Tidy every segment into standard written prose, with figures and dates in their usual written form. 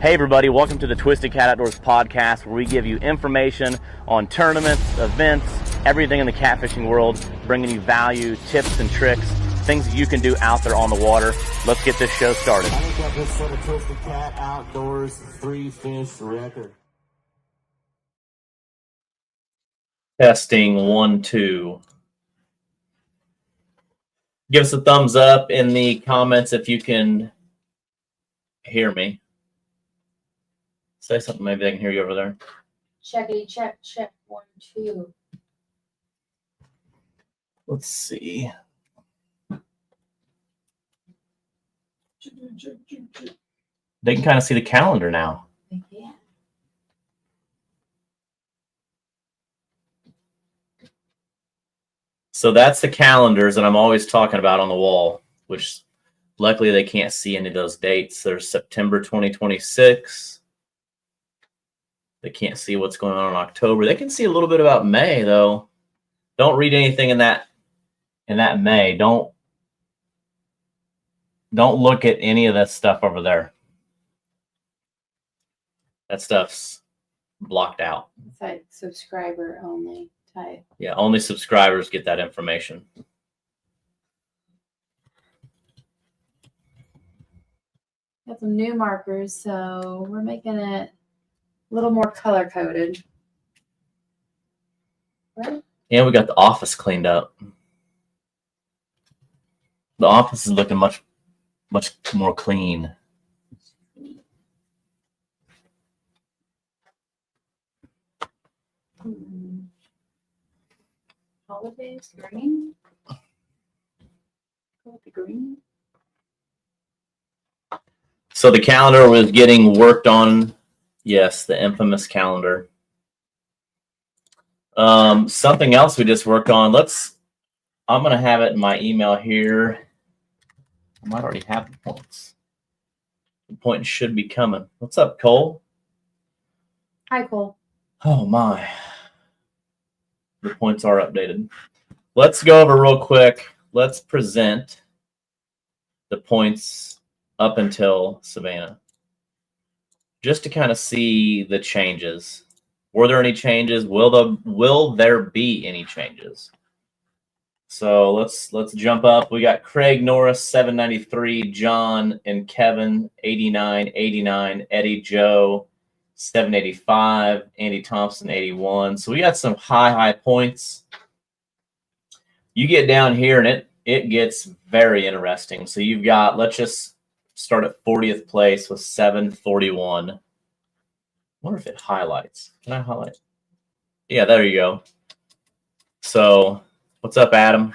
Hey everybody, welcome to the Twisted Cat Outdoors podcast, where we give you information on tournaments, events, everything in the catfishing world, bringing you value, tips and tricks, things that you can do out there on the water. Let's get this show started. I think I just set a Twisted Cat Outdoors 3-fish record. Testing 1, 2. Give us a thumbs up in the comments if you can hear me. Say something, maybe I can hear you over there. Checkity check, 1, 2. Let's see. They can kind of see the calendar now. Yeah. So that's the calendars that I'm always talking about on the wall, which luckily they can't see any of those dates. There's September 2026. They can't see what's going on in October. They can see a little bit about May, though. Don't read anything in that May. Don't look at any of that stuff over there. That stuff's blocked out. It's like subscriber only type. Yeah, only subscribers get that information. Got some new markers, so we're making it a little more color coded. Right? And we got the office cleaned up. The office is looking much more clean. Holidays green. Go with the green. So the calendar was getting worked on. Yes, the infamous calendar. Something else we just worked on. I'm going to have it in my email here. I might already have the points. The points should be coming. What's up, Cole? Hi, Cole. Oh, my. The points are updated. Let's go over real quick. Let's present the points up until Savannah, just to kind of see the changes. Were there any changes? Will there be any changes? So let's jump up. We got Craig Norris 793, John and Kevin 89, Eddie Joe 785, Andy Thompson 81. So we got some high points. You get down here and it gets very interesting. So you've got, let's just start at 40th place with 741. I wonder if it highlights. Can I highlight? Yeah, there you go. So what's up, Adam?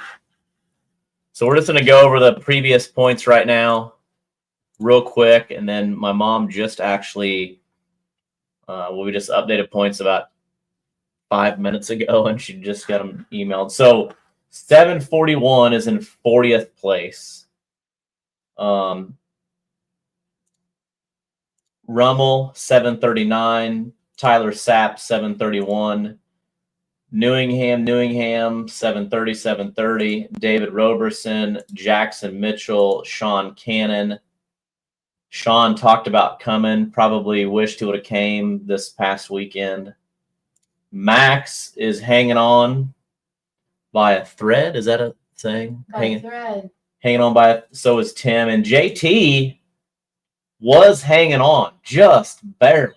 So we're just going to go over the previous points right now real quick. And then my mom just actually, we just updated points about 5 minutes ago, and she just got them emailed. So 741 is in 40th place. Rummel 739, Tyler Sapp 731, Newingham 730, David Roberson, Jackson Mitchell, Sean Cannon. Sean talked about coming, probably wished he would have came this past weekend. Max is hanging on by a thread. Is that a thing? Hanging on by so is Tim, and JT was hanging on just barely,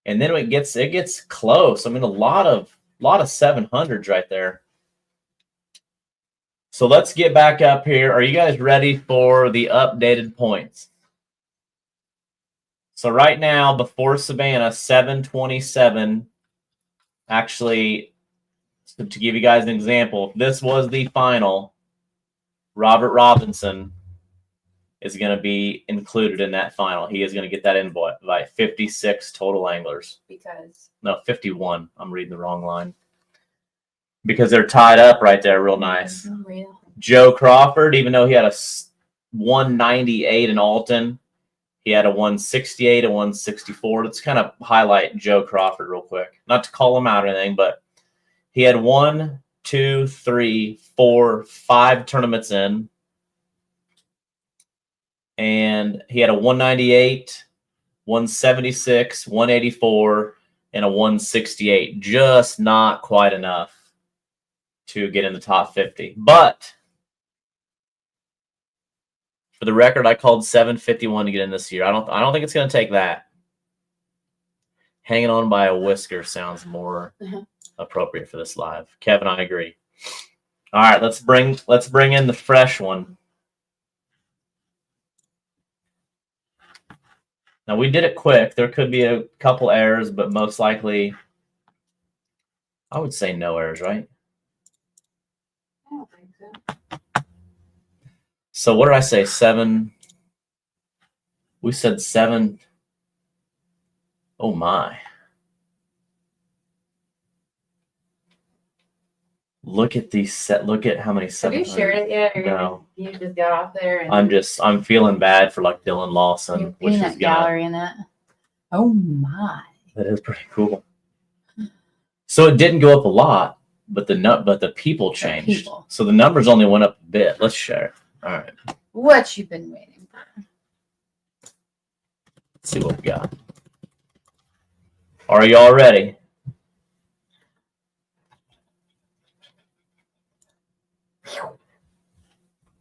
and then it gets close. I mean, a lot of 700s right there. So let's get back up here. Are you guys ready for the updated points? So right now, before Savannah, 727. Actually, to give you guys an example, if this was the final, Robert Robinson is going to be included in that final. He is going to get that invite. 56 total anglers. No, 51. I'm reading the wrong line. Because they're tied up right there real nice. Unreal. Joe Crawford, even though he had a 198 in Alton, he had a 168, a 164. Let's kind of highlight Joe Crawford real quick. Not to call him out or anything, but he had 1, 2, 3, 4, 5 tournaments in. And he had a 198, 176, 184, and a 168. Just not quite enough to get in the top 50. But for the record, I called 751 to get in this year. I don't think it's going to take that. Hanging on by a whisker sounds more appropriate for this live. Kevin, I agree. All right, let's bring in the fresh one. Now, we did it quick. There could be a couple errors, but most likely, I would say no errors, right? I don't think so. So what did I say? 7. We said 7. Oh, my. Look at these set. Look at how many Have 700. you shared it yet? Or No. you just got off there? And I'm feeling bad for like Dylan Lawson, your which is peanut gonna, gallery in that. Oh my! that is pretty cool. So it didn't go up a lot, but the people changed. people. So the numbers only went up a bit. Let's share. All right. What you been waiting for? Let's see what we got. Are y'all ready?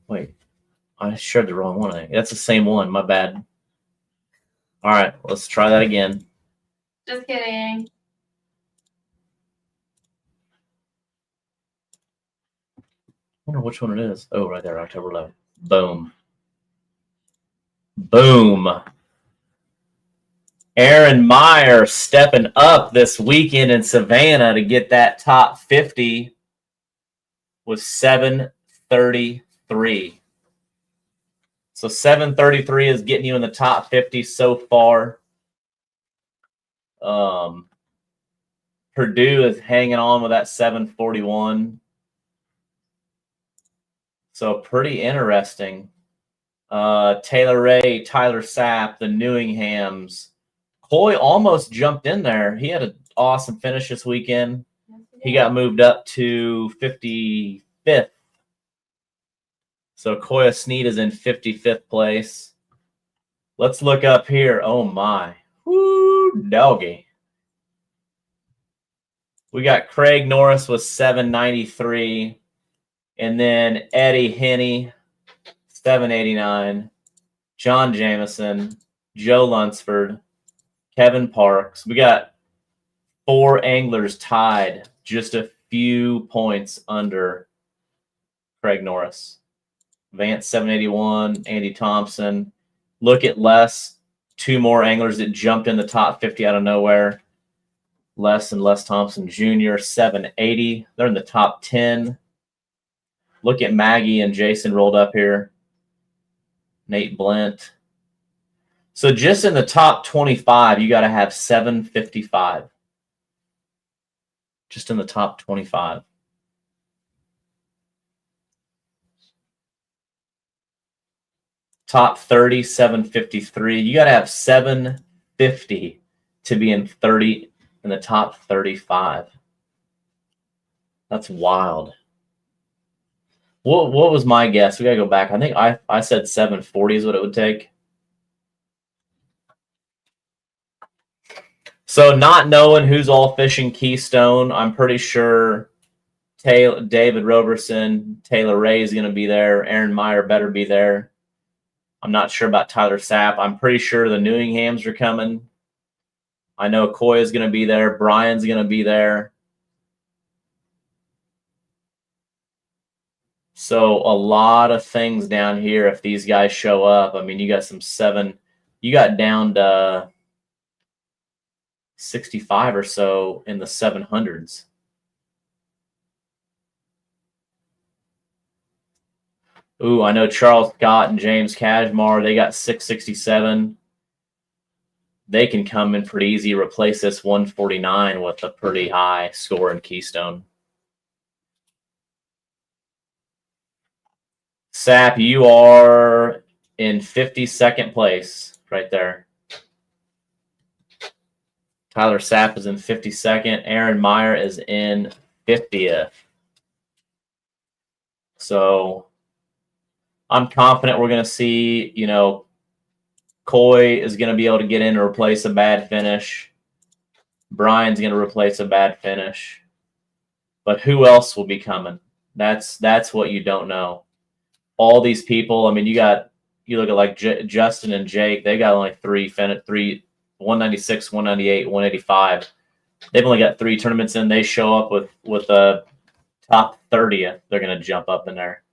Wait, I shared the wrong one. I think that's the same one. My bad. All right, let's try that again. Just kidding. I wonder which one it is. Oh, right there, October 11th. Boom. Boom. Aaron Meyer stepping up this weekend in Savannah to get that top 50 with 733. So 733 is getting you in the top 50 so far. Purdue is hanging on with that 741. So pretty interesting. Taylor Ray, Tyler Sapp, the Newinghams. Coy almost jumped in there. He had an awesome finish this weekend. He got moved up to 55th. So Koya Sneed is in 55th place. Let's look up here. Oh, my. Woo, doggy. We got Craig Norris with 793. And then Eddie Henney, 789. John Jameson, Joe Lunsford, Kevin Parks. We got 4 anglers tied, just a few points under Craig Norris. Vance 781, Andy Thompson. Look at Les, 2 more anglers that jumped in the top 50 out of nowhere. Les and Les Thompson Jr., 780. They're in the top 10. Look at Maggie and Jason rolled up here. Nate Blent. So just in the top 25, you got to have 755. Just in the top 25. Top 30, 753. You got to have 750 to be in the top 35. That's wild. What was my guess? We got to go back. I think I said 740 is what it would take. So not knowing who's all fishing Keystone, I'm pretty sure David Roberson, Taylor Ray is going to be there. Aaron Meyer better be there. I'm not sure about Tyler Sapp. I'm pretty sure the Newinghams are coming. I know Coy is going to be there. Brian's going to be there. So a lot of things down here if these guys show up. I mean, you got you got down to 65 or so in the 700s. Ooh, I know Charles Scott and James Kashmar, they got 667. They can come in pretty easy, replace this 149 with a pretty high score in Keystone. Sapp, you are in 52nd place right there. Tyler Sapp is in 52nd. Aaron Meyer is in 50th. So I'm confident we're going to see, Coy is going to be able to get in and replace a bad finish. Brian's going to replace a bad finish. But who else will be coming? That's what you don't know. All these people, I mean, you look at like Justin and Jake, they got only three 196, 198, 185. They've only got 3 tournaments in. They show up with a top 30th. They're going to jump up in there.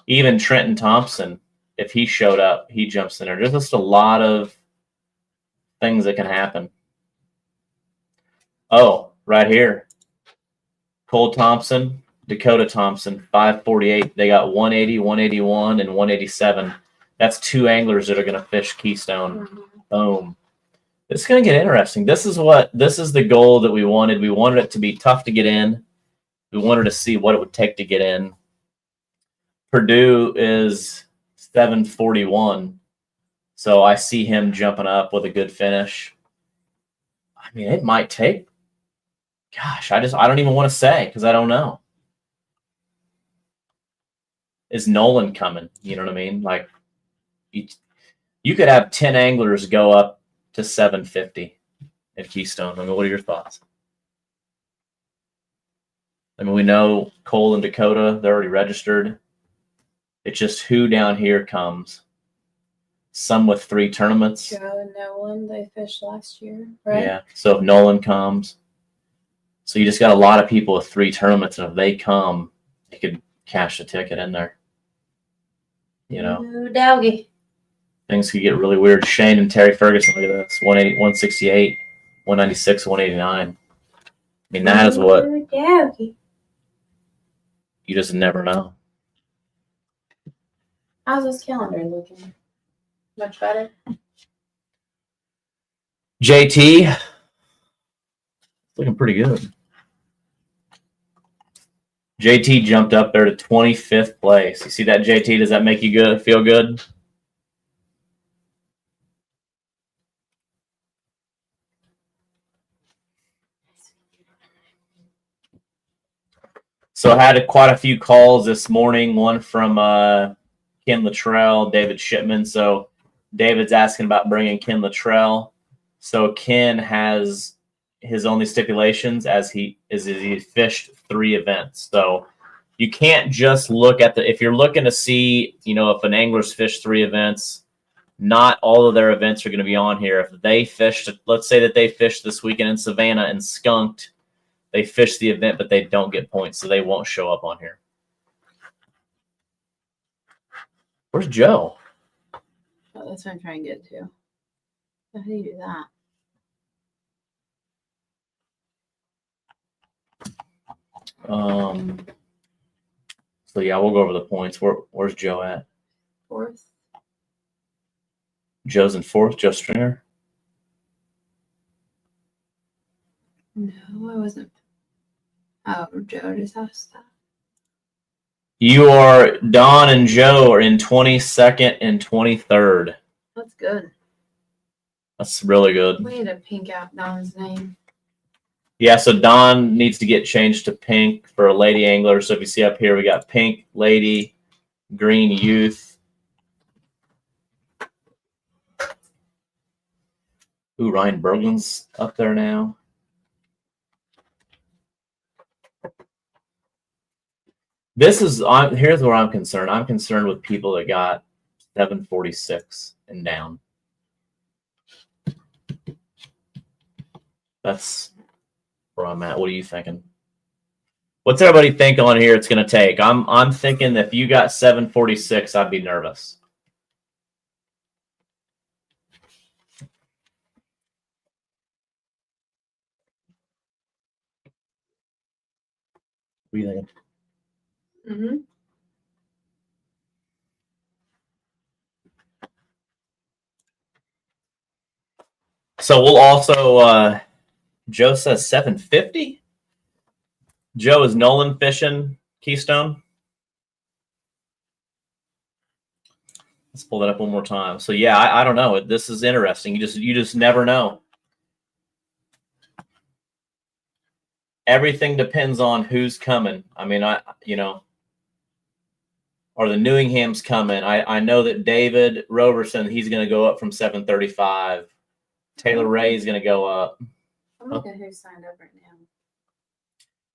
Even Trenton Thompson, if he showed up, he jumps in there. There's just a lot of things that can happen. Oh, right here. Cole Thompson, Dakota Thompson, 548. They got 180, 181, and 187. That's 2 anglers that are going to fish Keystone. Boom. It's going to get interesting. This is the goal that we wanted. We wanted it to be tough to get in. We wanted to see what it would take to get in. Purdue is 741. So I see him jumping up with a good finish. I mean, it might take, gosh, I don't even want to say because I don't know. Is Nolan coming? You know what I mean? Like, you could have 10 anglers go up to 750 at Keystone. I mean, what are your thoughts? I mean, we know Cole and Dakota, they're already registered. It's just who down here comes. Some with 3 tournaments. Joe and Nolan, they fished last year, right? Yeah. So if Nolan comes, so you just got a lot of people with 3 tournaments, and if they come, they could cash the ticket in there. You know, Doggy. things could get really weird. Shane and Terry Ferguson, look at this: 180, 168, 196, 189. I mean, that is what Doggy. you just never know. How's this calendar looking? Much better? JT, looking pretty good. JT jumped up there to 25th place. You see that, JT? Does that make you good? Feel good? So I had quite a few calls this morning. One from Ken Luttrell, David Shipman. So David's asking about bringing Ken Luttrell. So Ken has his only stipulations as he fished 3 events. So you can't just look at if you're looking to see, if an angler's fished 3 events, not all of their events are going to be on here. If they fished, let's say that they fished this weekend in Savannah and skunked, they fished the event, but they don't get points, so they won't show up on here. Where's Joe? Oh, that's what I'm trying to get to. How do you do that? So yeah, we'll go over the points. Where's Joe at? 4th. Joe's in 4th. Joe Stringer. No, I wasn't. Oh, Joe just asked that. Don and Joe are in 22nd and 23rd. That's good. That's really good. We need to pink out Don's name. Yeah, so Don needs to get changed to pink for a lady angler. So if you see up here, we got pink lady, green youth. Ooh, Ryan Berglund's up there now. Here's where I'm concerned. I'm concerned with people that got 746 and down. That's where I'm at. What are you thinking? What's everybody think on here it's going to take? I'm thinking if you got 746, I'd be nervous. What are you thinking? Mm-hmm. So we'll also, Joe says 750. Joe, is Nolan fishing Keystone? Let's pull that up one more time. So yeah, I don't know. This is interesting. You just never know. Everything depends on who's coming. I mean, are Or the Newingham's coming. I know that David Roberson, he's going to go up from 735. Taylor Ray is going to go up. I'm looking who signed up right now.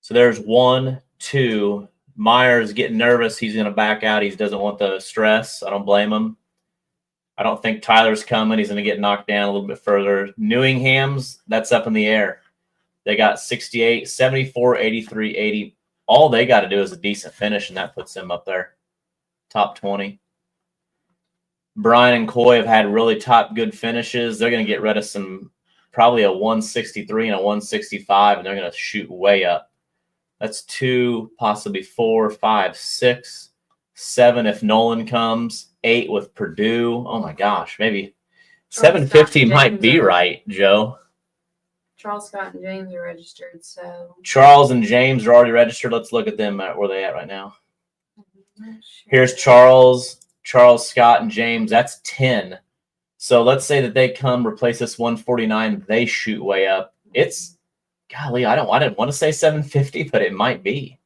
So there's 1, 2. Myers getting nervous. He's going to back out. He doesn't want the stress. I don't blame him. I don't think Tyler's coming. He's going to get knocked down a little bit further. Newingham's, that's up in the air. They got 68, 74, 83, 80. All they got to do is a decent finish, and that puts them up there. Top 20. Brian and Coy have had really good finishes. They're going to get rid of probably a 163 and a 165, and they're going to shoot way up. That's 2, possibly 4, 5, 6, 7 if Nolan comes, 8 with Purdue. Oh my gosh, maybe 750 might be right, Joe. Charles, Scott, and James are registered, so. Charles and James are already registered. Let's look at them. Where they at right now? Sure. Here's Charles, Scott, and James. That's 10. So let's say that they come replace this 149. They shoot way up. It's, golly, I didn't want to say 750, but it might be.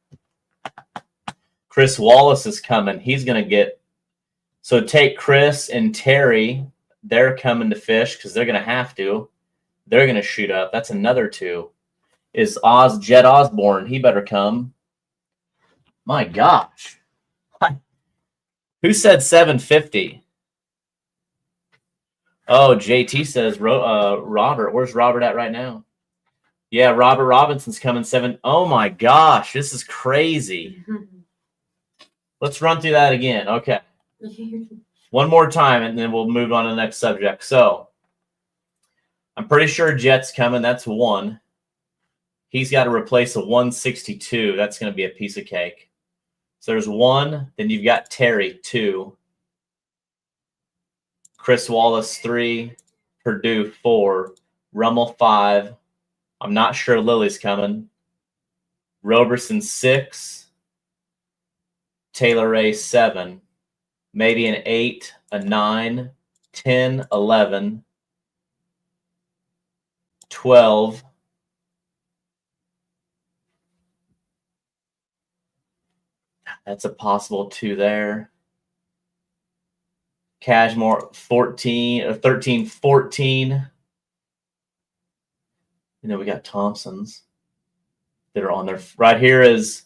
Chris Wallace is coming. He's going to get, so take Chris and Terry. They're coming to fish because they're going to have to. They're going to shoot up. That's another 2. Is Jed Osborne. He better come. My gosh. Who said 750? Oh, JT says Robert. Where's Robert at right now? Yeah, Robert Robinson's coming 7. Oh my gosh, this is crazy. Let's run through that again. Okay. One more time, and then we'll move on to the next subject. So I'm pretty sure Jet's coming. That's 1. He's got to replace a 162. That's going to be a piece of cake. So there's 1. Then you've got Terry, 2. Chris Wallace, 3. Purdue, 4. Rummel, 5. I'm not sure Lily's coming. Roberson, 6. Taylor Ray, 7. Maybe an 8, a 9, 10, 11, 12. That's a possible 2 there. Cashmore, 14 or 13, 14. We got Thompsons that are on there. Right here is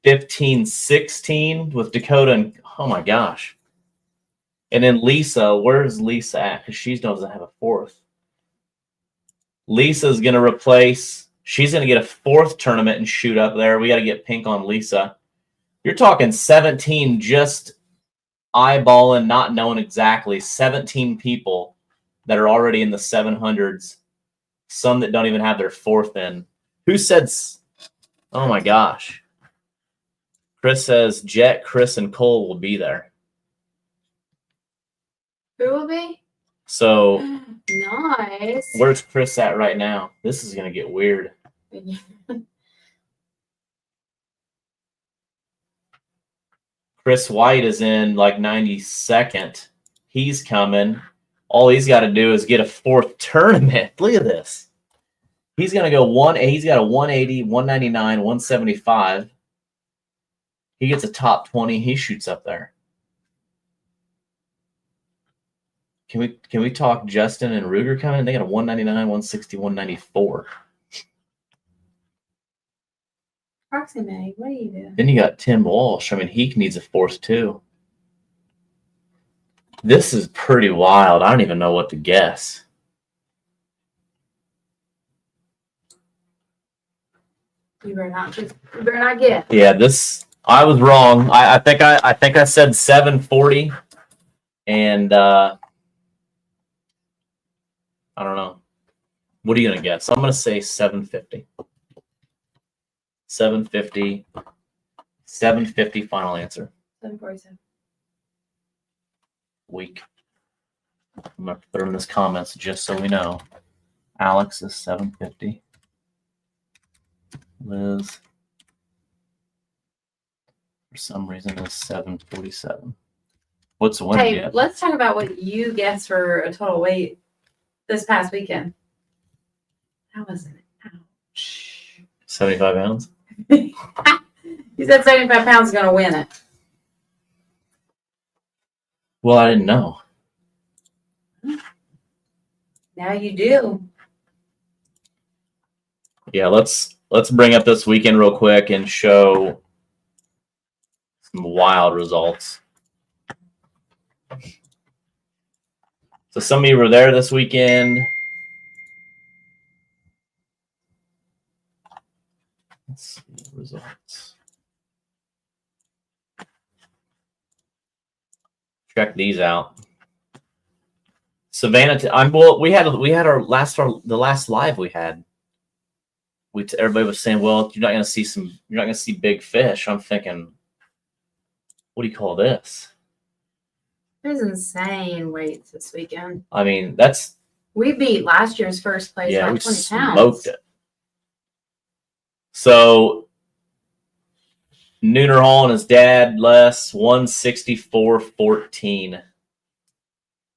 15, 16 with Dakota. And oh my gosh. And then Lisa, where's Lisa at? Because she doesn't have a 4th. Lisa's going to replace, she's going to get a 4th tournament and shoot up there. We got to get pink on Lisa. You're talking 17, just eyeballing, not knowing exactly. 17 people that are already in the 700s. Some that don't even have their 4th in. Who said, oh my gosh. Chris says Jet, Chris, and Cole will be there. Who will be? So nice. Where's Chris at right now? This is going to get weird. Chris White is in like 92nd. He's coming. All he's got to do is get a 4th tournament. Look at this. He's going to go he's got a 180, 199, 175. He gets a top 20. He shoots up there. Can we talk Justin and Ruger coming? They got a 199, 160, 194. Approximate. What are you doing? Then you got Tim Walsh. I mean, he needs a 4th too. This is pretty wild. I don't even know what to guess. You better not get. Yeah, this I was wrong. I think I said 740, and I don't know. What are you gonna guess? I'm gonna say 750. 750. 750 final answer. 747. Weak. I'm gonna put in this comments just so we know. Alex is 750. Liz, for some reason, is 747. What's the winner? Hey, let's talk about what you guessed for a total weight this past weekend. How was it? Ouch. 75 pounds. You said 75 pounds is going to win it. Well, I didn't know. Now you do. Yeah, let's bring up this weekend real quick and show some wild results. So some of you were there this weekend. Let's see results. Check these out. Savannah. We had our the last live we had. Everybody was saying, well, you're not going to see big fish. I'm thinking, what do you call this? There's insane weights this weekend. I mean, We beat last year's first place by we 20 smoked pounds. it. So Nooner Hall and his dad, Les, 164.14.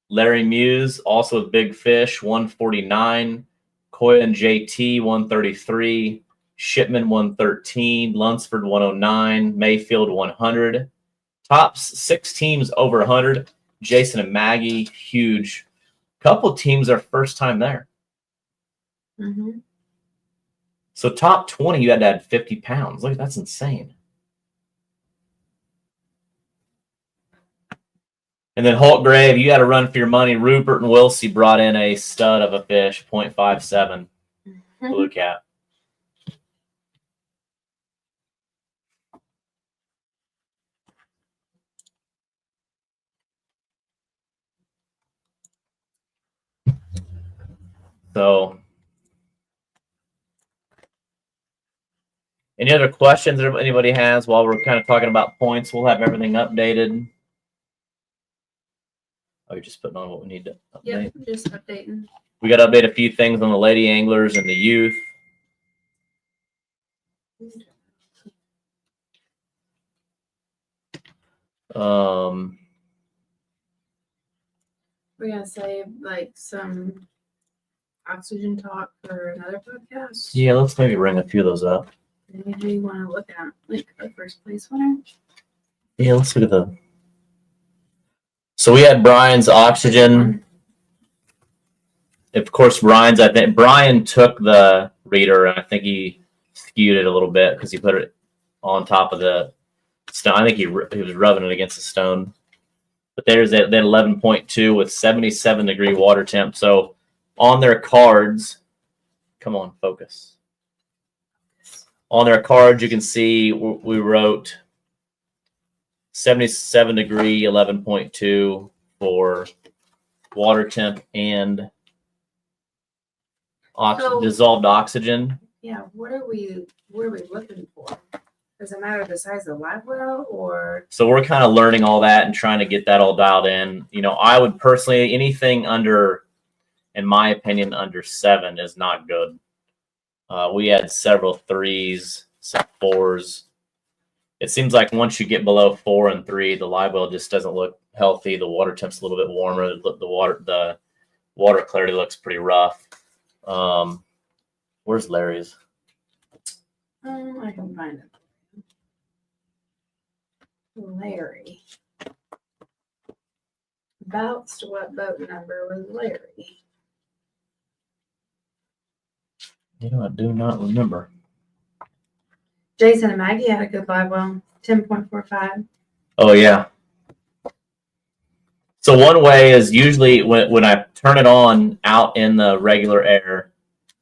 Larry Muse, also with big fish, 149. Coy and JT, 133. Shipman, 113. Lunsford, 109. Mayfield, 100. Top 6 teams over 100. Jason and Maggie, huge. Couple teams are first time there. Mm-hmm. So top 20, you had to add 50 pounds. Look, that's insane. And then Holtgrave, you got to run for your money. Rupert and Wilsey brought in a stud of a fish, 0.57 blue cat. So, any other questions that anybody has while we're kind of talking about points? We'll have everything updated. Oh, you're just putting on what we need to update? Yep, just updating. We got to update a few things on the lady anglers and the youth. We're gonna save like some oxygen talk for another podcast. Yeah, let's maybe ring a few of those up. Maybe you want to look at like the first place winner. Yeah, let's look at the. So we had Brian's oxygen. Of course, Brian's. I think Brian took the reader, and I think he skewed it a little bit because he put it on top of the stone. I think he was rubbing it against the stone. But there's that 11.2 with 77-degree water temp. So on their cards, come on, focus. On their cards, you can see we wrote 77-degree 11.2 for water temp and dissolved oxygen. Yeah, what are we looking for? Does it matter the size of the live well or? So we're kind of learning all that and trying to get that all dialed in. You know, I would personally, anything under, in my opinion, under 7 is not good. We had several 3s, some 4s. It seems like once you get below 4 and 3, the live well just doesn't look healthy. The water temp's a little bit warmer. The water clarity looks pretty rough. Where's Larry's? I can find it. Larry. Bounced what boat number was Larry? You know, I do not remember. Jason and Maggie had a good live well, 10.45. Oh, yeah. So one way is usually when I turn it on out in the regular air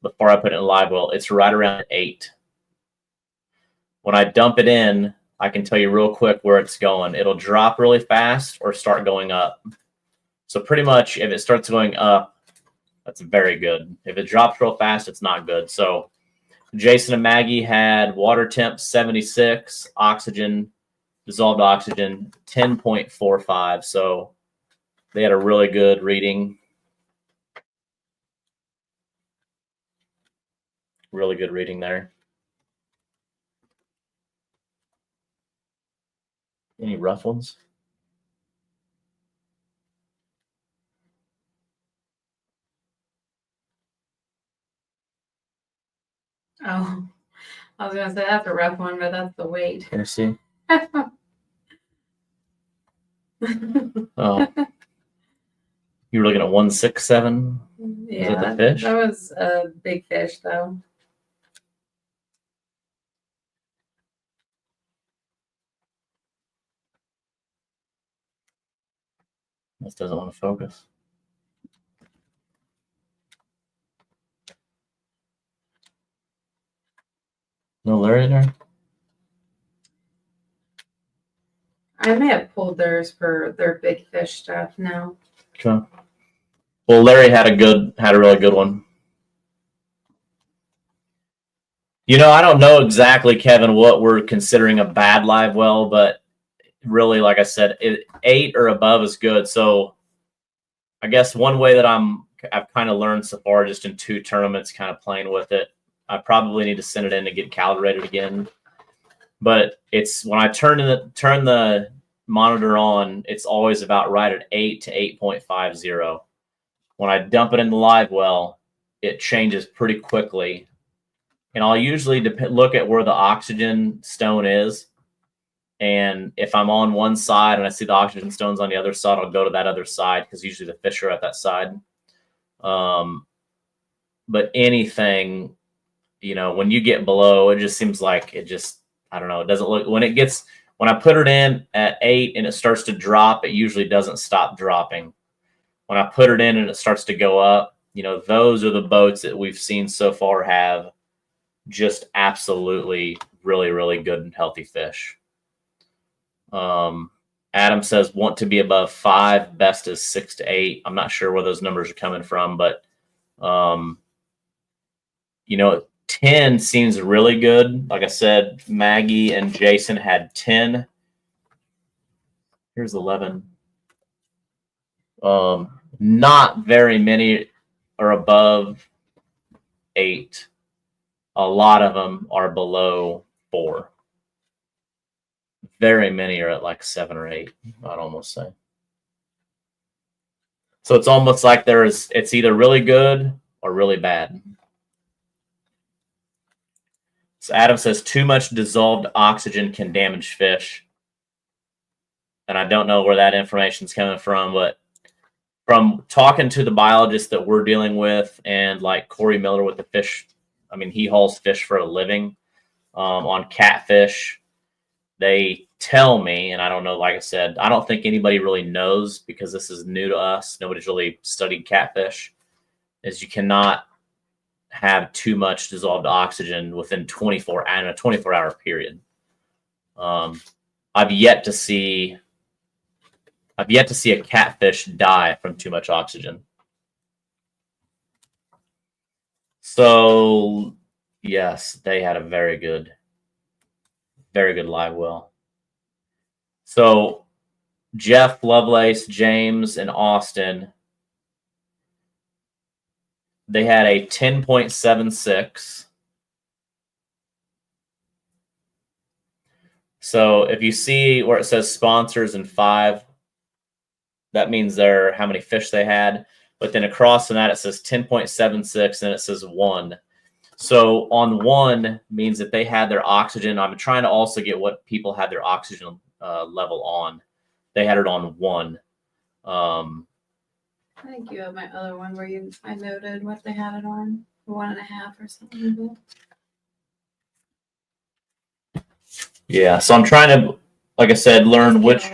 before I put it in live well, it's right around 8. When I dump it in, I can tell you real quick where it's going. It'll drop really fast or start going up. So pretty much if it starts going up, that's very good. If it drops real fast, it's not good. So Jason and Maggie had water temp 76, oxygen, dissolved oxygen 10.45. So they had a really good reading. Really good reading there. Any rough ones? Oh, I was gonna say that's a rough one, but that's the weight. Can you see? Oh, you were looking at 167. Yeah, the fish? that was a big fish, though. This doesn't want to focus. No Larry in there? I may have pulled theirs for their big fish stuff now. Okay. Well, Larry had a really good one. You know, I don't know exactly, Kevin, what we're considering a bad live well, but really, like I said, 8 or above is good. So I guess one way that I've kind of learned so far, just in 2 tournaments, kind of playing with it, I probably need to send it in to get calibrated again. But it's when I turn the monitor on, it's always about right at 8 to 8.50. When I dump it in the live well, it changes pretty quickly. And I'll usually look at where the oxygen stone is. And if I'm on one side and I see the oxygen stones on the other side, I'll go to that other side because usually the fish are at that side. But anything, you know, when you get below, it just seems like I don't know. It doesn't look, when I put it in at 8 and it starts to drop, it usually doesn't stop dropping. When I put it in and it starts to go up, you know, those are the boats that we've seen so far have just absolutely really, really good and healthy fish. Adam says want to be above 5, best is 6 to 8. I'm not sure where those numbers are coming from, but you know, 10 seems really good. Like I said, Maggie and Jason had 10. Here's 11. Not very many are above 8. A lot of them are below 4. Very many are at like 7 or 8, I'd almost say. So it's almost like it's either really good or really bad. So Adam says too much dissolved oxygen can damage fish. And I don't know where that information is coming from, but from talking to the biologists that we're dealing with and like Corey Miller with the fish, I mean, he hauls fish for a living on catfish. They tell me, and I don't know, like I said, I don't think anybody really knows because this is new to us. Nobody's really studied catfish, is you cannot have too much dissolved oxygen within a 24-hour period. I've yet to see a catfish die from too much oxygen. So yes, they had a very good live well. So Jeff, Lovelace, James, and Austin, they had a 10.76. So if you see where it says sponsors and 5, that means how many fish they had. But then across from that, it says 10.76 and it says 1. So on 1 means that they had their oxygen. I'm trying to also get what people had their oxygen level on. They had it on 1. I think you have my other one where I noted what they had it on, 1.5 or something. Yeah, so I'm trying to, like I said, learn which.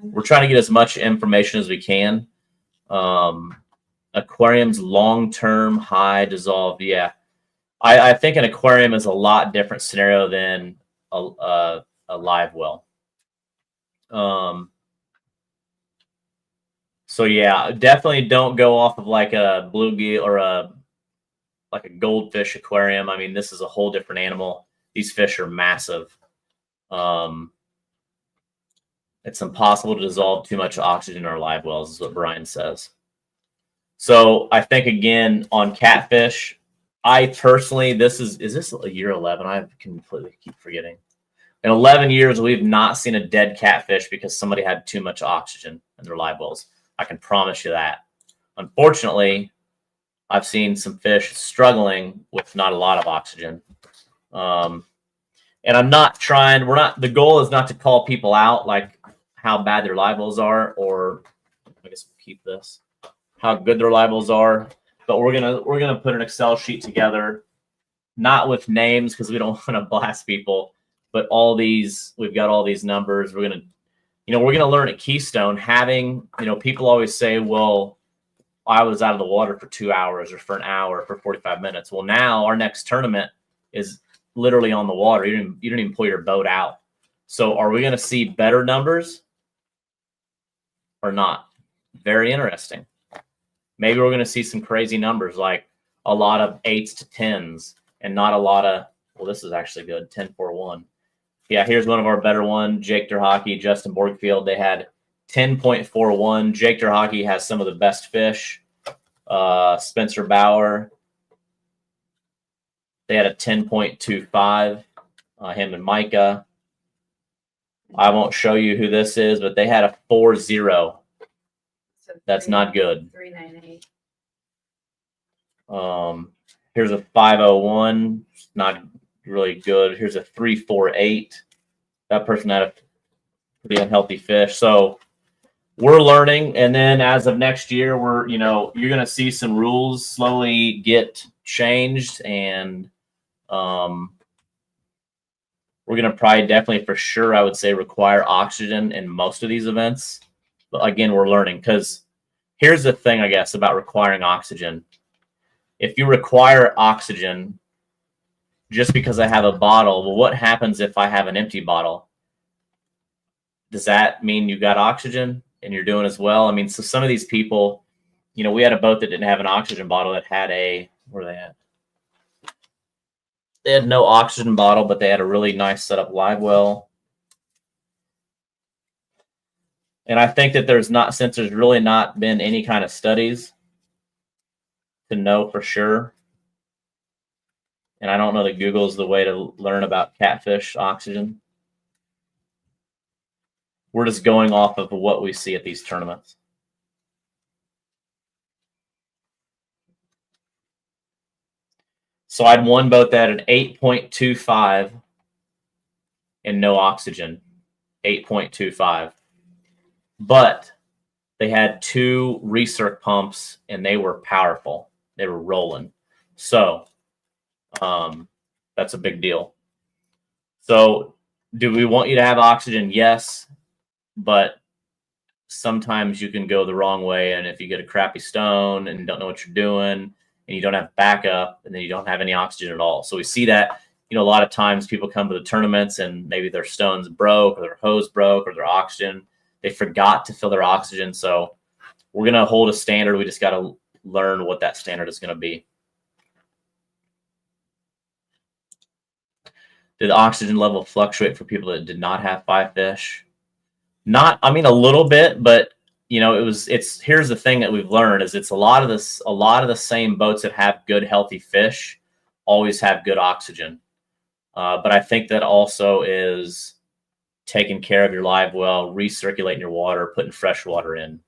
We're trying to get as much information as we can. Aquariums, long-term, high dissolved. Yeah, I think an aquarium is a lot different scenario than a live well. So yeah, definitely don't go off of like a bluegill or like a goldfish aquarium. I mean, this is a whole different animal. These fish are massive. It's impossible to dissolve too much oxygen in our live wells, is what Brian says. So I think again on catfish, I personally, is this a year 11? I completely keep forgetting. In 11 years, we've not seen a dead catfish because somebody had too much oxygen in their live wells. I can promise you that. Unfortunately, I've seen some fish struggling with not a lot of oxygen. And I'm not trying, the goal is not to call people out like how bad their live wells are, or I guess we'll keep this, how good their live wells are. But we're gonna put an Excel sheet together, not with names because we don't want to blast people, but all these, we've got all these numbers. We're gonna learn at Keystone. Having, people always say, well, I was out of the water for 2 hours or for an hour, for 45 minutes. Well, now our next tournament is literally on the water. You didn't even pull your boat out. So are we going to see better numbers or not? Very interesting. Maybe we're going to see some crazy numbers, like a lot of 8s to 10s and not a lot of, well, this is actually good, 10-4-1. Yeah, here's one of our better ones, Jake Derhockey, Justin Borgfield. They had 10.41. Jake Derhockey has some of the best fish. Spencer Bauer, they had a 10.25. Him and Micah. I won't show you who this is, but they had a 4.0. So That's not good. 398. Here's a 5.01. Not really good. Here's a 3.48. That person had a pretty unhealthy fish. So we're learning, and then as of next year, you're going to see some rules slowly get changed, and we're going to probably definitely for sure, I would say, require oxygen in most of these events. But again, we're learning, because here's the thing, I guess, about requiring oxygen. If you require oxygen just because I have a bottle, well, what happens if I have an empty bottle? Does that mean you got oxygen and you're doing as well? I mean, so some of these people, we had a boat that didn't have an oxygen bottle that had where are they at? They had no oxygen bottle, but they had a really nice setup live well. And I think that since there's really not been any kind of studies to know for sure, and I don't know that Google is the way to learn about catfish oxygen. We're just going off of what we see at these tournaments. So I had one boat that had an 8.25 and no oxygen, 8.25. But they had 2 recirc pumps and they were powerful. They were rolling. So that's a big deal. So do we want you to have oxygen? Yes. But sometimes you can go the wrong way. And if you get a crappy stone and don't know what you're doing, and you don't have backup, and then you don't have any oxygen at all. So we see that, a lot of times people come to the tournaments and maybe their stone's broke or their hose broke or their oxygen. They forgot to fill their oxygen. So we're going to hold a standard. We just got to learn what that standard is going to be. Did the oxygen level fluctuate for people that did not have 5 fish? A little bit, but here's the thing that we've learned is it's a lot of the same boats that have good, healthy fish always have good oxygen. But I think that also is taking care of your live well, recirculating your water, putting fresh water in.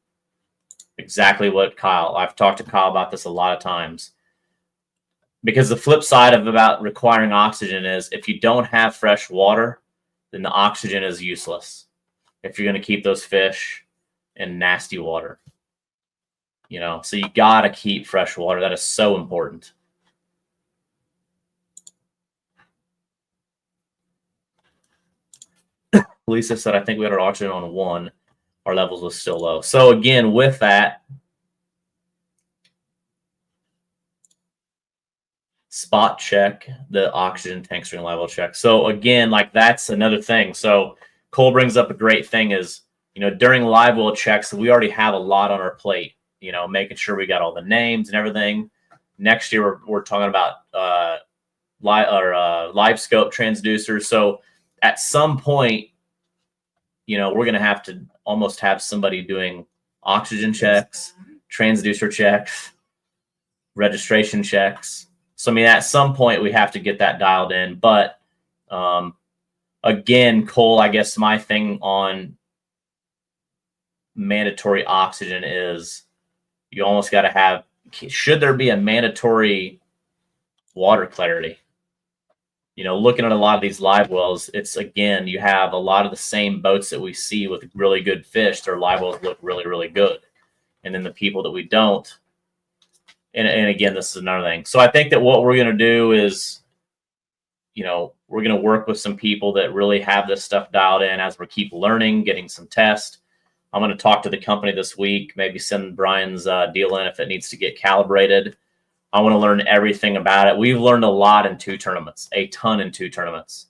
Exactly what I've talked to Kyle about this a lot of times. Because the flip side about requiring oxygen is if you don't have fresh water, then the oxygen is useless. If you're going to keep those fish in nasty water, so you got to keep fresh water. That is so important. Lisa said, I think we had our oxygen on 1. Our levels was still low. So again, with that, spot check the oxygen tank string level check. So again, that's another thing. So Cole brings up a great thing is, during live well checks, we already have a lot on our plate, making sure we got all the names and everything. Next year, we're talking about live scope transducers. So at some point, we're going to have to almost have somebody doing oxygen checks, transducer checks, registration checks. So, at some point we have to get that dialed in. But again, Cole, I guess my thing on mandatory oxygen is you almost got to have, should there be a mandatory water clarity? looking at a lot of these live wells, it's, again, you have a lot of the same boats that we see with really good fish. Their live wells look really, really good. And then the people that we don't, and again, this is another thing. So I think that what we're going to do is, we're going to work with some people that really have this stuff dialed in as we keep learning, getting some tests. I'm going to talk to the company this week, maybe send Brian's deal in if it needs to get calibrated. I want to learn everything about it. We've learned a lot in 2 tournaments, a ton in 2 tournaments.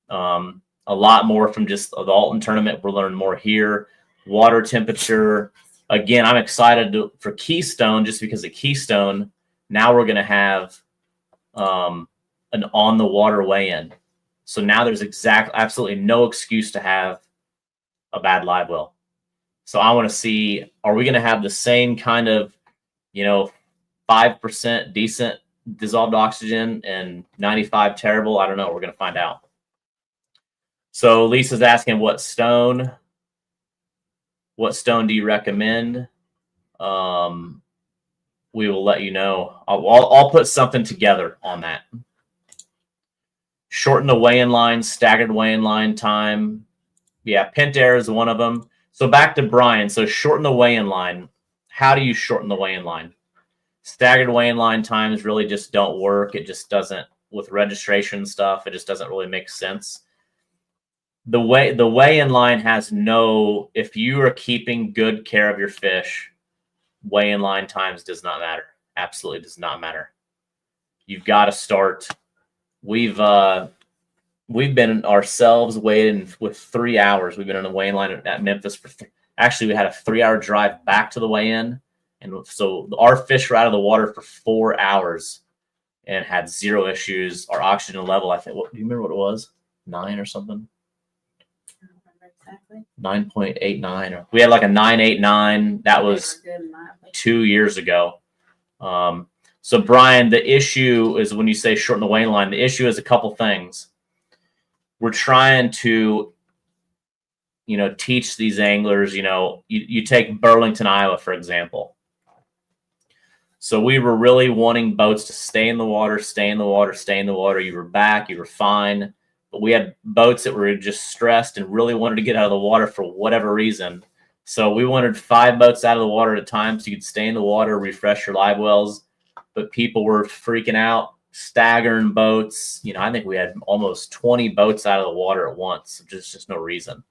A lot more from just the Alton tournament. We'll learn more here. Water temperature. Again, I'm excited for Keystone, just because at Keystone, now we're going to have an on-the-water weigh-in. So now there's absolutely no excuse to have a bad live well. So I want to see, are we going to have the same kind of, 5% decent dissolved oxygen and 95 terrible? I don't know. We're going to find out. So Lisa's asking what stone do you recommend? We will let you know. I'll put something together on that. Shorten the weigh-in line, staggered weigh-in line time. Yeah, Pentair is one of them. So back to Brian. So shorten the weigh-in line. How do you shorten the weigh-in line? Staggered weigh-in line times really just don't work. It just doesn't, with registration stuff, it just doesn't really make sense. The weigh-in line has no, if you are keeping good care of your fish, weigh-in line times does not matter. Absolutely does not matter. You've got to start. We've been ourselves waiting with 3 hours. We've been in a weigh-in line at Memphis for actually, we had a 3-hour drive back to the weigh-in. And so our fish were out of the water for 4 hours and had 0 issues. Our oxygen level, I think, do you remember what it was? 9 or something? I don't remember exactly. 9.89. We had like a 9.89. That was 2 years ago. So Brian, the issue is when you say shorten the weigh line, the issue is a couple things. We're trying to, teach these anglers, you take Burlington, Iowa, for example. So we were really wanting boats to stay in the water, stay in the water, stay in the water. You were back, you were fine. But we had boats that were just stressed and really wanted to get out of the water for whatever reason. So we wanted 5 boats out of the water at a time so you could stay in the water, refresh your live wells. But people were freaking out, staggering boats. I think we had almost 20 boats out of the water at once. Just no reason.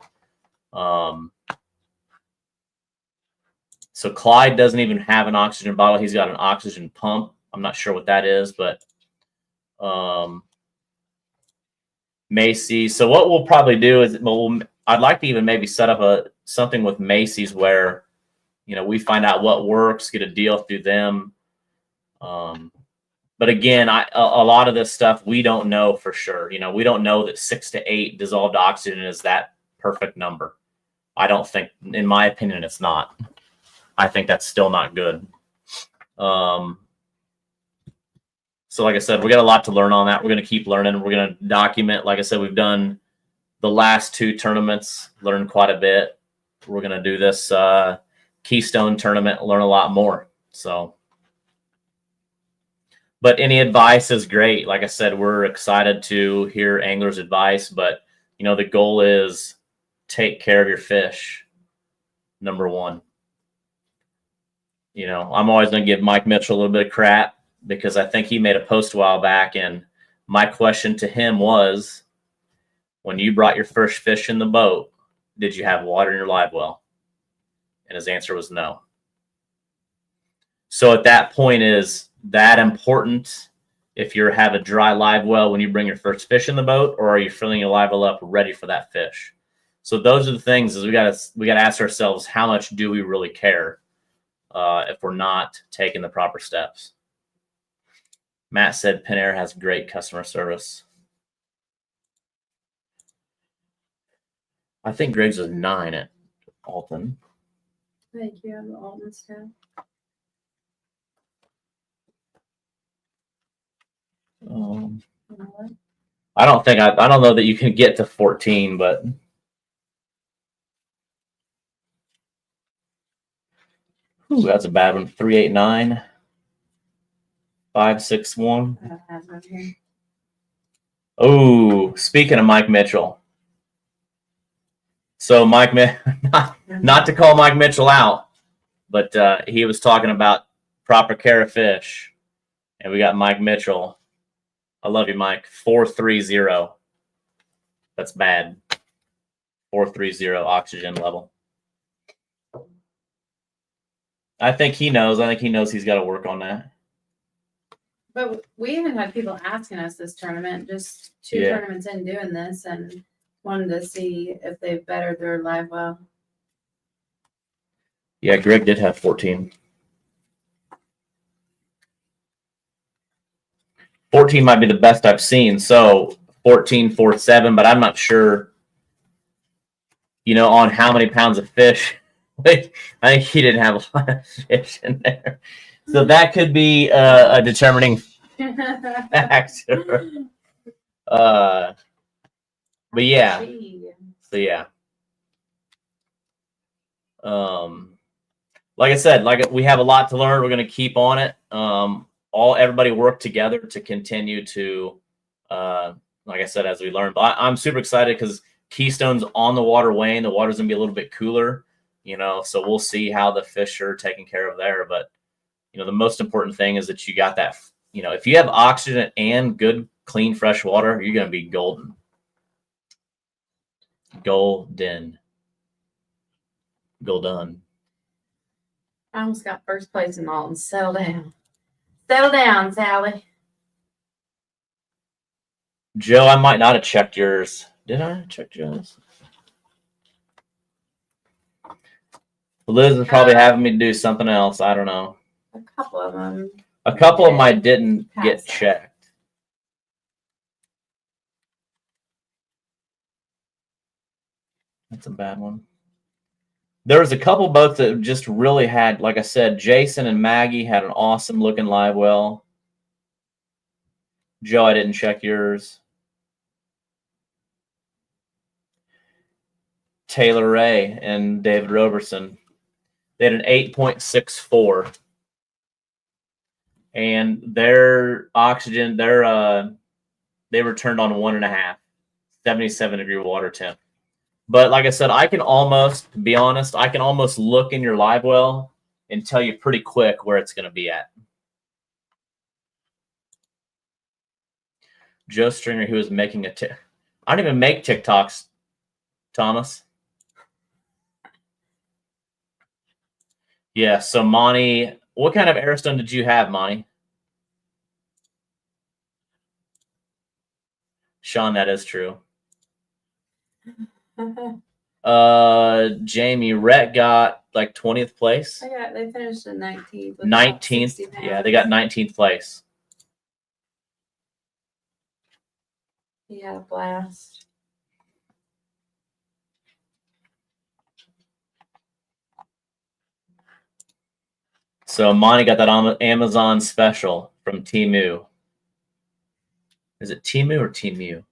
So Clyde doesn't even have an oxygen bottle. He's got an oxygen pump. I'm not sure what that is, but Macy's. So what we'll probably do is I'd like to even maybe set up something with Macy's where, we find out what works, get a deal through them. But again, a lot of this stuff we don't know for sure. We don't know that 6 to 8 dissolved oxygen is that perfect number. I don't think, in my opinion, it's not. I think that's still not good. So like I said, we got a lot to learn on that. We're going to keep learning. We're going to document. Like I said, we've done the last 2 tournaments, learned quite a bit. We're going to do this Keystone tournament, learn a lot more. So, but any advice is great. Like I said, we're excited to hear anglers' advice, but the goal is take care of your fish. Number 1. I'm always going to give Mike Mitchell a little bit of crap because I think he made a post a while back, and my question to him was, when you brought your first fish in the boat, did you have water in your live well? And his answer was no. So at that point, is that important if you have a dry live well when you bring your first fish in the boat, or are you filling your live well up ready for that fish? So those are the things is we got to ask ourselves, how much do we really care if we're not taking the proper steps? Matt said Pentair has great customer service. I think Greg's was 9 at Alton. Thank you, the Alton staff. I don't know that you can get to 14, but ooh, that's a bad one. 389, 561, Oh, speaking of Mike Mitchell. So not to call Mike Mitchell out, but he was talking about proper care of fish. And we got Mike Mitchell. I love you, Mike. 430. That's bad. 430 oxygen level. I think he knows. I think he knows he's got to work on that. But we even had people asking us this tournament, just two tournaments in doing this, and wanted to see if they've bettered their live well. Yeah, Greg did have 14. 14 might be the best I've seen. So 14, 4.7, but I'm not sure, on how many pounds of fish. I think he didn't have a lot of fish in there. So that could be a determining factor. But yeah. So yeah. Like I said, we have a lot to learn. We're going to keep on it. Everybody work together to continue to, like I said, as we learn. But I'm super excited because Keystone's on the water weighing. The water's going to be a little bit cooler, so we'll see how the fish are taken care of there. But, the most important thing is that you got that, if you have oxygen and good, clean, fresh water, you're going to be golden. Golden. I almost got first place in Alton. Settle down. Settle down, Sally. Joe, I might not have checked yours. Did I check yours? Liz is probably having me do something else. I don't know. A couple of them. A couple of them I didn't get checked. That's a bad one. There was a couple boats that just really had, like I said, Jason and Maggie had an awesome looking live well. Joe, I didn't check yours. Taylor Ray and David Roberson. They had an 8.64. And their oxygen, they returned on 1.5, 77-degree water temp. But like I said, I can almost look in your live well and tell you pretty quick where it's going to be at. Joe Stringer, who was making I don't even make TikToks, Thomas. Yeah, so Monty, what kind of Airstone did you have, Monty? Sean, that is true. Jamie, Rhett got like 20th place. They finished in 19th. 19th. Yeah, they got 19th place. He had a blast. So Monty got that Amazon special from Temu. Is it Temu or Temu?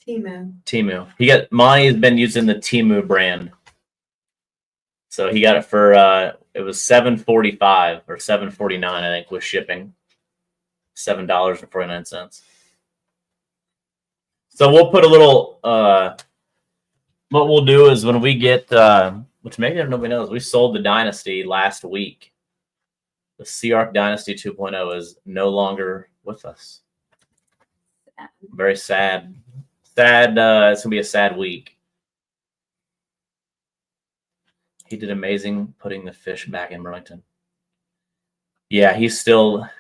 Temu. Monty has been using the Temu brand. So he got it for it was $7.45 or $7.49, I think, with shipping. $7.49. So we'll put a little what we'll do is when we get which maybe nobody knows, we sold the Dynasty last week. The Sea Arc Dynasty 2.0 is no longer with us. Very sad. It's going to be a sad week. He did amazing putting the fish back in Burlington. Yeah,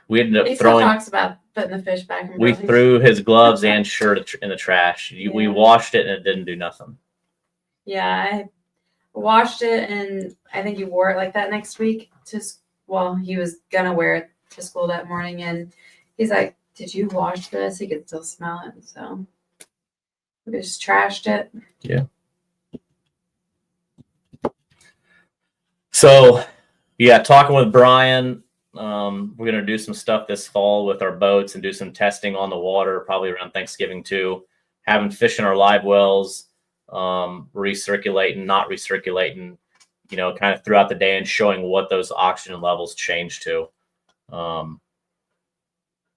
we ended up throwing. He talks about putting the fish back in Burlington. We threw his gloves and shirt in the trash. We washed it and it didn't do nothing. Yeah, I washed it and I think he wore it like that next week. He was going to wear it to school that morning and he's like, "Did you wash this?" He could still smell it. So we just trashed it. Yeah. So, yeah, talking with Brian, we're going to do some stuff this fall with our boats and do some testing on the water, probably around Thanksgiving too. Having fish in our live wells, recirculating, not recirculating, kind of throughout the day and showing what those oxygen levels change to.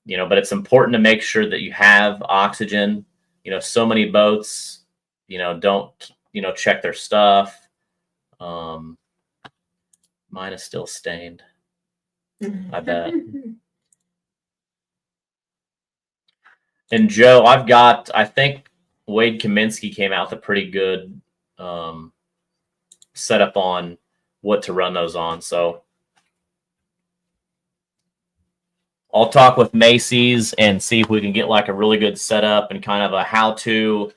But it's important to make sure that you have oxygen. So many boats, don't, check their stuff. Mine is still stained, I bet. And Joe, I think Wade Kaminsky came out with a pretty good setup on what to run those on. So I'll talk with Macy's and see if we can get like a really good setup and kind of a how-to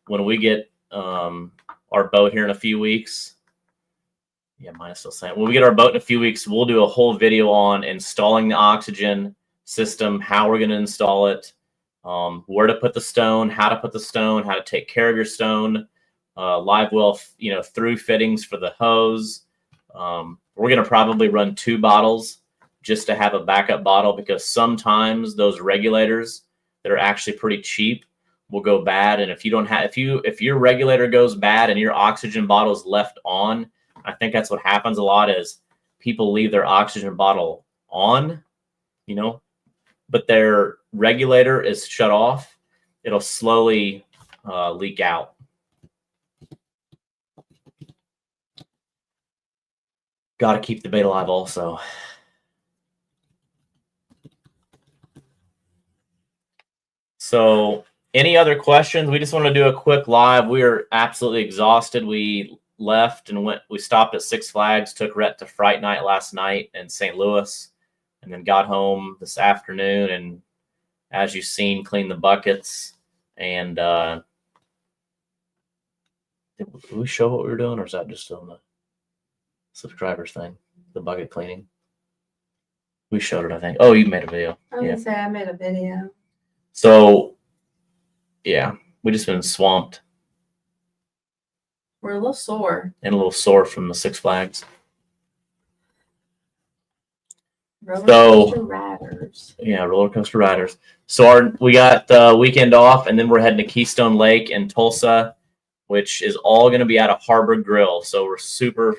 when we get our boat here in a few weeks. Yeah, mine is still saying. When we get our boat in a few weeks, we'll do a whole video on installing the oxygen system, how we're going to install it, where to put the stone, how to put the stone, how to take care of your stone, live well, through fittings for the hose. We're going to probably run 2 bottles just to have a backup bottle, because sometimes those regulators that are actually pretty cheap will go bad. And if your regulator goes bad and your oxygen bottle is left on, I think that's what happens a lot is people leave their oxygen bottle on, but their regulator is shut off. It'll slowly leak out. Got to keep the bait alive also. So any other questions? We just want to do a quick live. We are absolutely exhausted. We left and we stopped at Six Flags, took Rhett to Fright Night last night in St. Louis, and then got home this afternoon. And as you've seen, cleaned the buckets. And did we show what we were doing, or is that just on the subscribers thing, the bucket cleaning? We showed it, I think. Oh, you made a video. I was gonna say I made a video. So, yeah, we just been swamped. We're a little sore. And a little sore from the Six Flags. Roller coaster riders. Yeah, roller coaster riders. So we got the weekend off, and then we're heading to Keystone Lake in Tulsa, which is all going to be at a Harbor Grill. So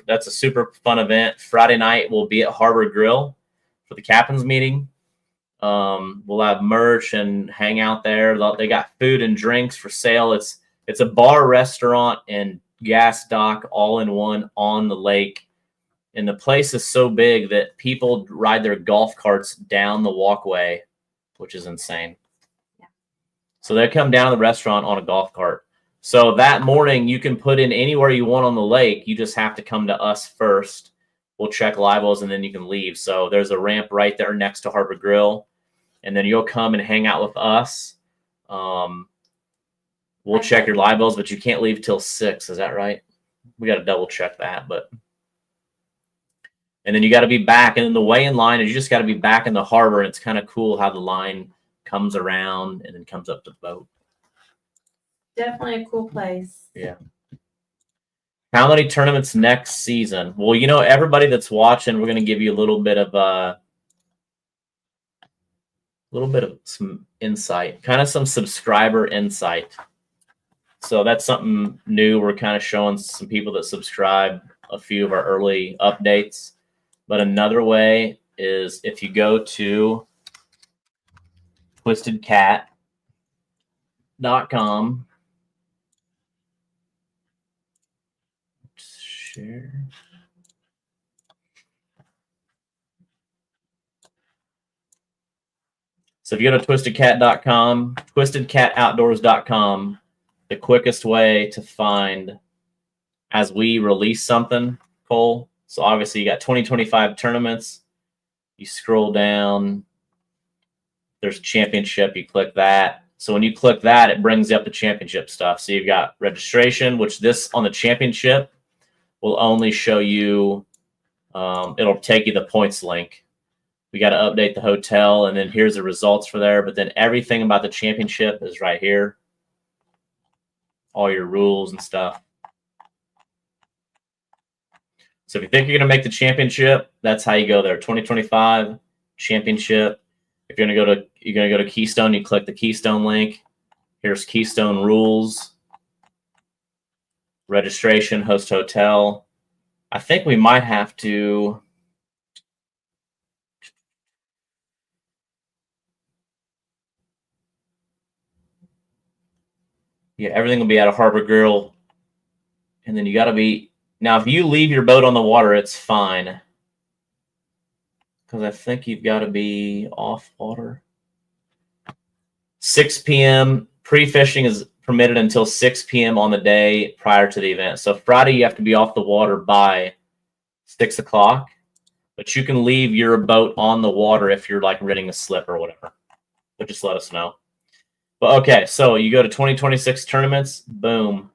that's a super fun event. Friday night we'll be at Harbor Grill for the captain's meeting. We'll have merch and hang out there. They got food and drinks for sale. It's a bar, restaurant, and gas dock all in one on the lake. And the place is so big that people ride their golf carts down the walkway, which is insane. Yeah. So they come down to the restaurant on a golf cart. So that morning you can put in anywhere you want on the lake. You just have to come to us first. We'll check live wells and then you can leave. So there's a ramp right there next to Harbor Grill. And then you'll come and hang out with us. We'll check your live wells, but you can't leave till 6. Is that right? We got to double check that, and then you got to be back. And then the weigh-in line is you just got to be back in the harbor. And it's kind of cool how the line comes around and then comes up to the boat. Definitely a cool place. Yeah. How many tournaments next season? Well, everybody that's watching, we're going to give you a little bit of some insight, kind of some subscriber insight. So that's something new. We're kind of showing some people that subscribe a few of our early updates. But another way is if you go to twistedcat.com, share. So if you go to twistedcat.com, twistedcatoutdoors.com, the quickest way to find as we release something, Cole. So obviously you got 2025 tournaments. You scroll down. There's a championship. You click that. So when you click that, it brings up the championship stuff. So you've got registration, which this on the championship will only show you, it'll take you the points link. We got to update the hotel, and then here's the results for there. But then everything about the championship is right here. All your rules and stuff. So if you think you're going to make the championship, that's how you go there. 2025 championship. If you're going to go to Keystone, you click the Keystone link. Here's Keystone rules, registration, host hotel. I think we might have to. Yeah, everything will be out of Harbor Girl. And then you got to be... Now, if you leave your boat on the water, it's fine. Because I think you've got to be off water. 6 p.m. Pre-fishing is permitted until 6 p.m. on the day prior to the event. So Friday, you have to be off the water by 6 o'clock. But you can leave your boat on the water if you're like renting a slip or whatever. But just let us know. But okay, so you go to 2026 tournaments. Boom.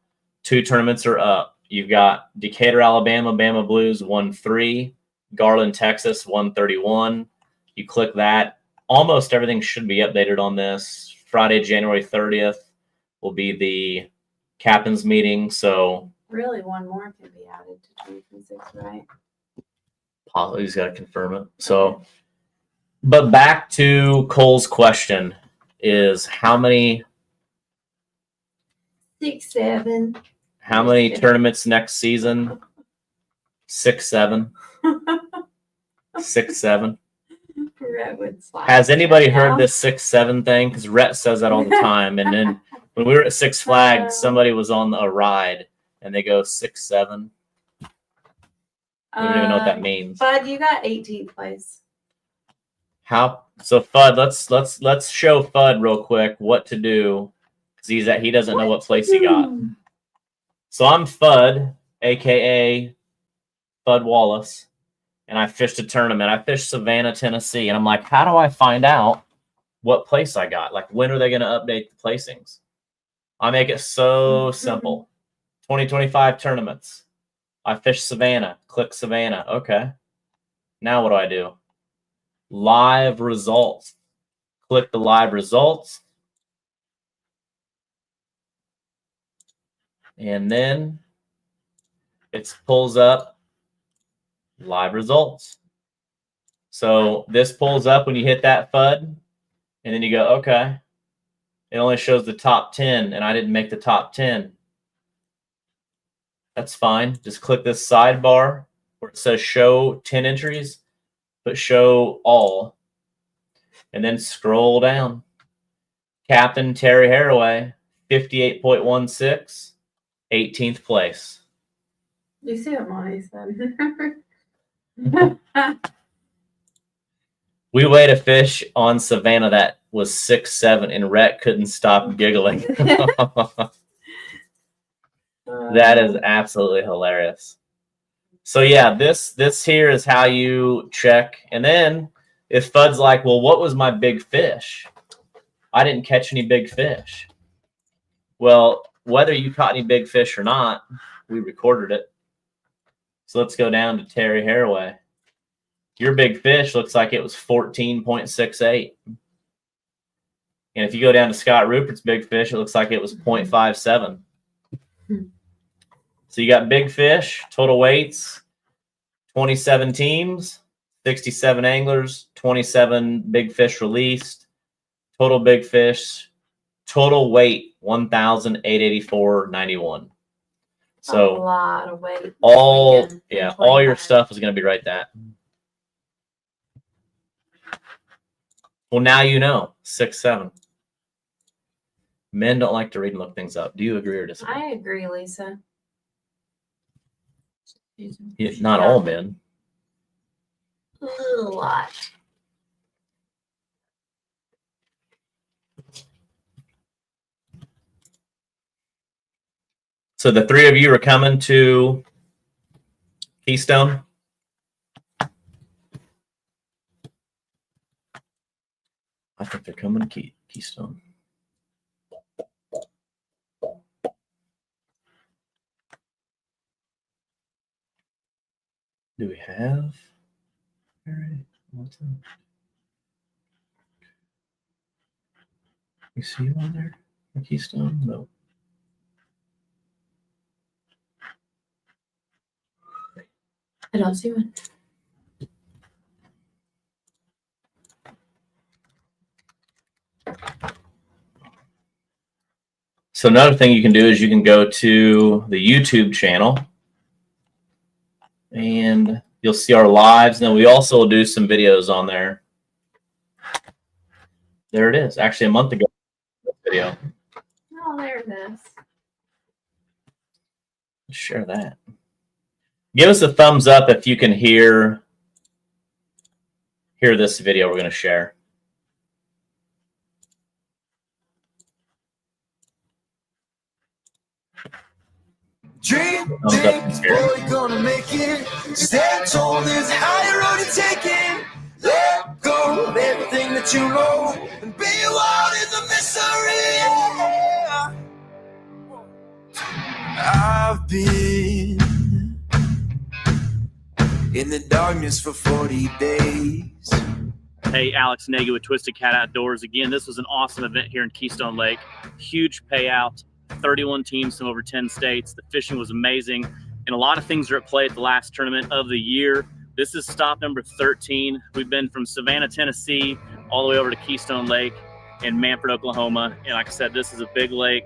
2 tournaments are up. You've got Decatur, Alabama, Bama Blues 1-3. Garland, Texas 131. You click that. Almost everything should be updated on this. Friday, January 30th will be the captain's meeting. So Really, one more can be added to 2026, right? He's got to confirm it. So, but back to Cole's question is how many 6, 7. how many tournaments next season? 6, 7. 6, 7. Has anybody heard this 6, 7 thing? Because Rhett says that all the time. And then when we were at Six Flags, somebody was on a ride and they go 6, 7. We don't even know what that means. Bud, you got 18th place. How? So Fudd, let's show Fudd real quick what to do because he doesn't know what place he got. So I'm Fudd, aka Fudd Wallace, and I fished a tournament. I fished Savannah, Tennessee, and I'm like, how do I find out what place I got? Like, when are they going to update the placings? I make it so simple. 2025 tournaments. I fished Savannah. Click Savannah. Okay. Now what do? Live results. Click the live results. And then it pulls up live results. So this pulls up when you hit that FUD. And then you go, okay. It only shows the top 10, and I didn't make the top 10. That's fine. Just click this sidebar where it says show 10 entries, but show all. And then scroll down. Captain Terry Haraway, 58.16, 18th place. You see what Monty said. We weighed a fish on Savannah that was 6'7", and Rhett couldn't stop giggling. That is absolutely hilarious. So yeah, this here is how you check. And then if Fudd's like, well, what was my big fish? I didn't catch any big fish. Well, whether you caught any big fish or not, we recorded it. So let's go down to Terry Haraway. Your big fish looks like it was 14.68. And if you go down to Scott Rupert's big fish, it looks like it was 0.57. So you got big fish, total weights, 27 teams, 67 anglers, 27 big fish released, total big fish, total weight, 1,884.91. So a lot of weight. all your stuff is going to be right that. Well, now you know, 6, 7. Men don't like to read and look things up. Do you agree or disagree? I agree, Lisa. Not all men. A lot. So the 3 of you are coming to Keystone? I think they're coming to Keystone. Do we have? All right. What's up? You see you on there? A Keystone? No. I don't see one. So another thing you can do is you can go to the YouTube channel and you'll see our lives. And then we also do some videos on there. There it is. Actually, a month ago, video. Oh, there's this. Share that. Give us a thumbs up if you can hear this video we're going to share. Dream, Thumbs up and share. boy, gonna make it. Stand tall, there's a higher road to take it. Let go of everything that you know and be wild in the mystery. Yeah. I've been in the darkness for 40 days. Hey, Alex Nagy with Twisted Cat Outdoors. Again, this was an awesome event here in Keystone Lake. Huge payout, 31 teams from over 10 states. The fishing was amazing, and a lot of things are at play at the last tournament of the year. This is stop number 13. We've been from Savannah, Tennessee, all the way over to Keystone Lake and Manford, Oklahoma. And like I said, this is a big lake,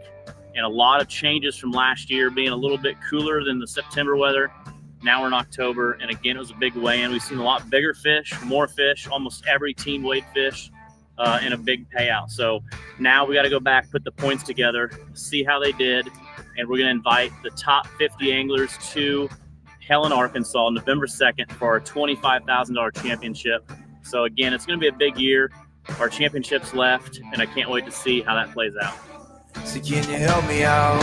and a lot of changes from last year, being a little bit cooler than the September weather. Now we're in October, and again, it was a big weigh-in. We've seen a lot bigger fish, more fish. Almost every team weighed fish, and a big payout. So now we got to go back, put the points together, see how they did, and we're going to invite the top 50 anglers to Helen, Arkansas, November 2nd for our $25,000 championship. So again, it's going to be a big year. Our championship's left, and I can't wait to see how that plays out. So can you help me out?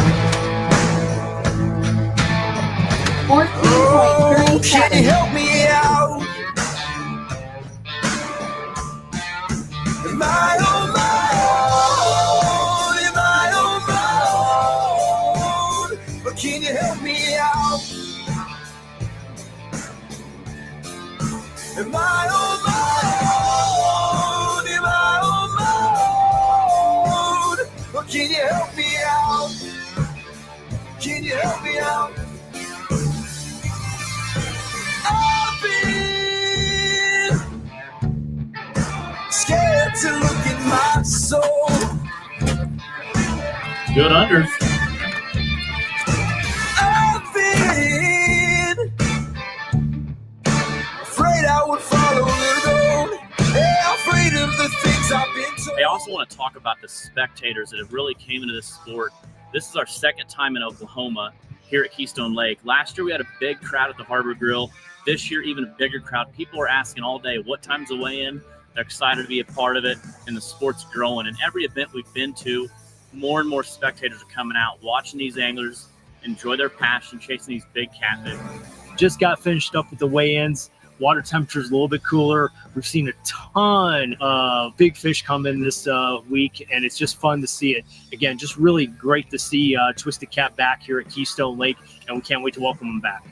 14.37. Can you help me out? Am I on my own? Am I on my own? Or can you help me out? Am I on my own? Am I on my own? Or can you help me out? Can you help me out? I've been scared to look in my soul. Good unders. I've been afraid I would follow the road. Yeah, afraid of the things I've been told. I also want to talk about the spectators that have really came into this sport. This is our second time in Oklahoma here at Keystone Lake. Last year we had a big crowd at the Harbor Grill. This year, even a bigger crowd. People are asking all day, what time's the weigh-in? They're excited to be a part of it, and the sport's growing. And every event we've been to, more and more spectators are coming out, watching these anglers enjoy their passion, chasing these big catfish. Just got finished up with the weigh-ins. Water temperature is a little bit cooler. We've seen a ton of big fish come in this week, and it's just fun to see it. Again, just really great to see Twisted Cat back here at Keystone Lake, and we can't wait to welcome them back.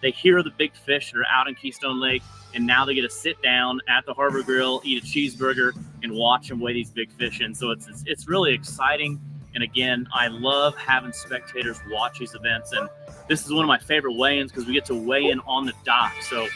They hear the big fish that are out in Keystone Lake, and now they get to sit down at the Harbor Grill, eat a cheeseburger, and watch them weigh these big fish in. So it's really exciting. And again, I love having spectators watch these events. And this is one of my favorite weigh-ins because we get to weigh in on the dock. So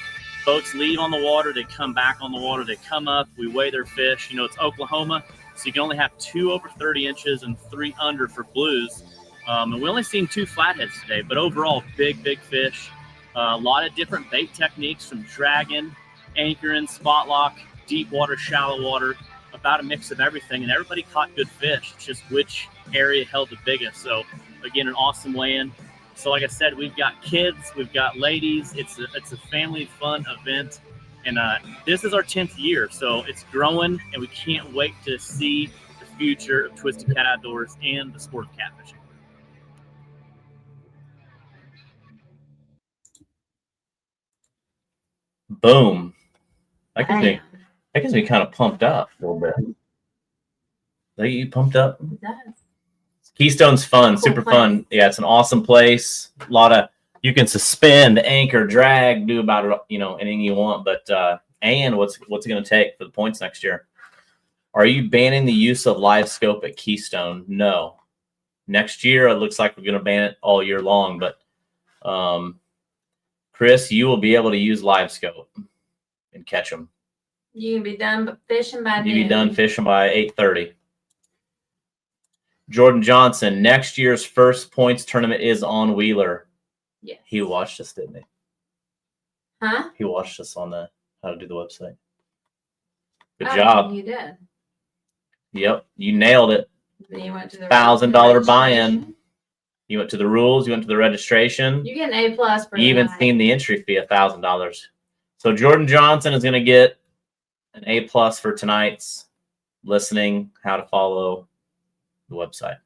boats leave on the water, they come back on the water, they come up, we weigh their fish. You know, it's Oklahoma, so you can only have 2 over 30 inches and 3 under for blues. And we only seen 2 flatheads today, but overall, big fish. A lot of different bait techniques from dragging, anchoring, spot lock, deep water, shallow water, about a mix of everything. And everybody caught good fish. It's just which area held the biggest. So again, an awesome weigh-in. So like I said, we've got kids, we've got ladies. It's a family fun event. And this is our 10th year. So it's growing, and we can't wait to see the future of Twisted Cat Outdoors and the sport of catfishing. Boom. I can be kind of pumped up a little bit. Are you pumped up? It does. Keystone's fun, Cool super place. fun. Yeah, it's an awesome place. A lot of, you can suspend, anchor, drag, do about it, anything you want. But and what's it going to take for the points next year? Are you banning the use of live scope at Keystone? No. Next year, it looks like we're going to ban it all year long. But Chris, you will be able to use live scope and catch them. You can be done fishing by noon. You'll be done fishing by 8:30. Jordan Johnson, next year's first points tournament is on Wheeler. Yes. He watched us, didn't he? Huh? He watched us on how to do the website. Good Oh, job. You did. Yep, you nailed it. Then you went to the $1,000 buy-in. registration. You went to the rules. You went to the registration. You get an A+ for You even tonight. seen the entry fee, $1,000. So Jordan Johnson is going to get an A+ for tonight's listening. How to follow the website.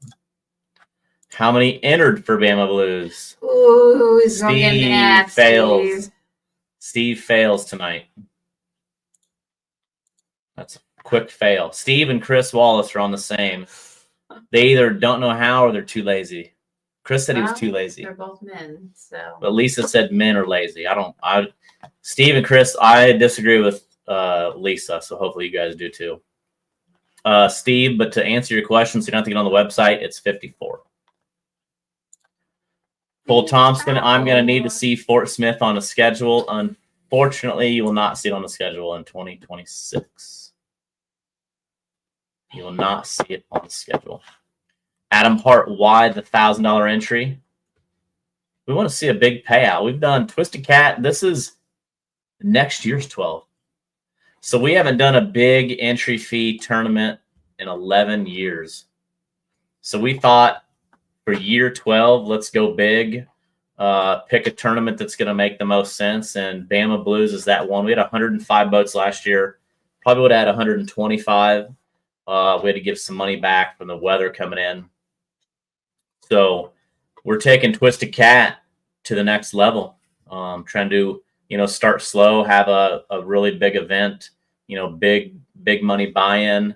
How many entered for Bama Blues? Ooh, he's going to get Steve nasty. fails. Steve fails tonight. That's a quick fail. Steve and Chris Wallace are on the same. They either don't know how or they're too lazy. Chris said he was too lazy. They're both men, so. But Lisa said men are lazy. Steve and Chris, I disagree with Lisa, so hopefully you guys do too. Steve, but to answer your question, so you don't have to get on the website, it's 54. Cole Thompson, I'm going to need to see Fort Smith on the schedule. Unfortunately, you will not see it on the schedule in 2026. You will not see it on the schedule. Adam Hart, why the $1,000 entry? We want to see a big payout. We've done Twisted Cat. This is next year's 12. So we haven't done a big entry fee tournament in 11 years. So we thought for year 12, let's go big. Pick a tournament that's going to make the most sense. And Bama Blues is that one. We had 105 boats last year. Probably would have had 125. We had to give some money back from the weather coming in. So we're taking Twisted Cat to the next level. Trying to, start slow, have a really big event, big money buy-in.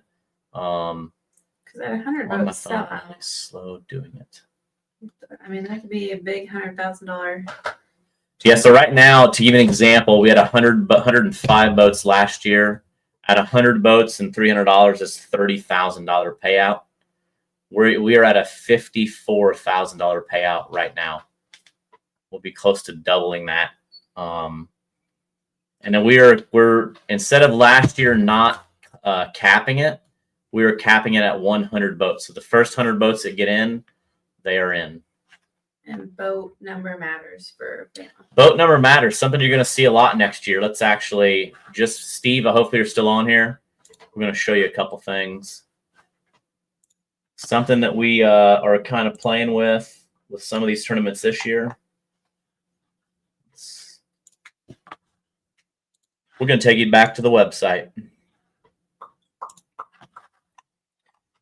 Because at 100 boats sell out. Slow doing it. I mean, that could be a big $100,000. Yeah, so right now, to give you an example, we had 105 boats last year. At 100 boats and $300 is $30,000 payout. We are at a $54,000 payout right now. We'll be close to doubling that. And then we're instead of last year not capping it, we were capping it at 100 boats. So the first 100 boats that get in, they are in. And boat number matters for Bama. Boat number matters. Something you're going to see a lot next year. Let's actually just, Steve, hopefully you're still on here. We're going to show you a couple things. Something that we are kind of playing with some of these tournaments this year. We're going to take you back to the website.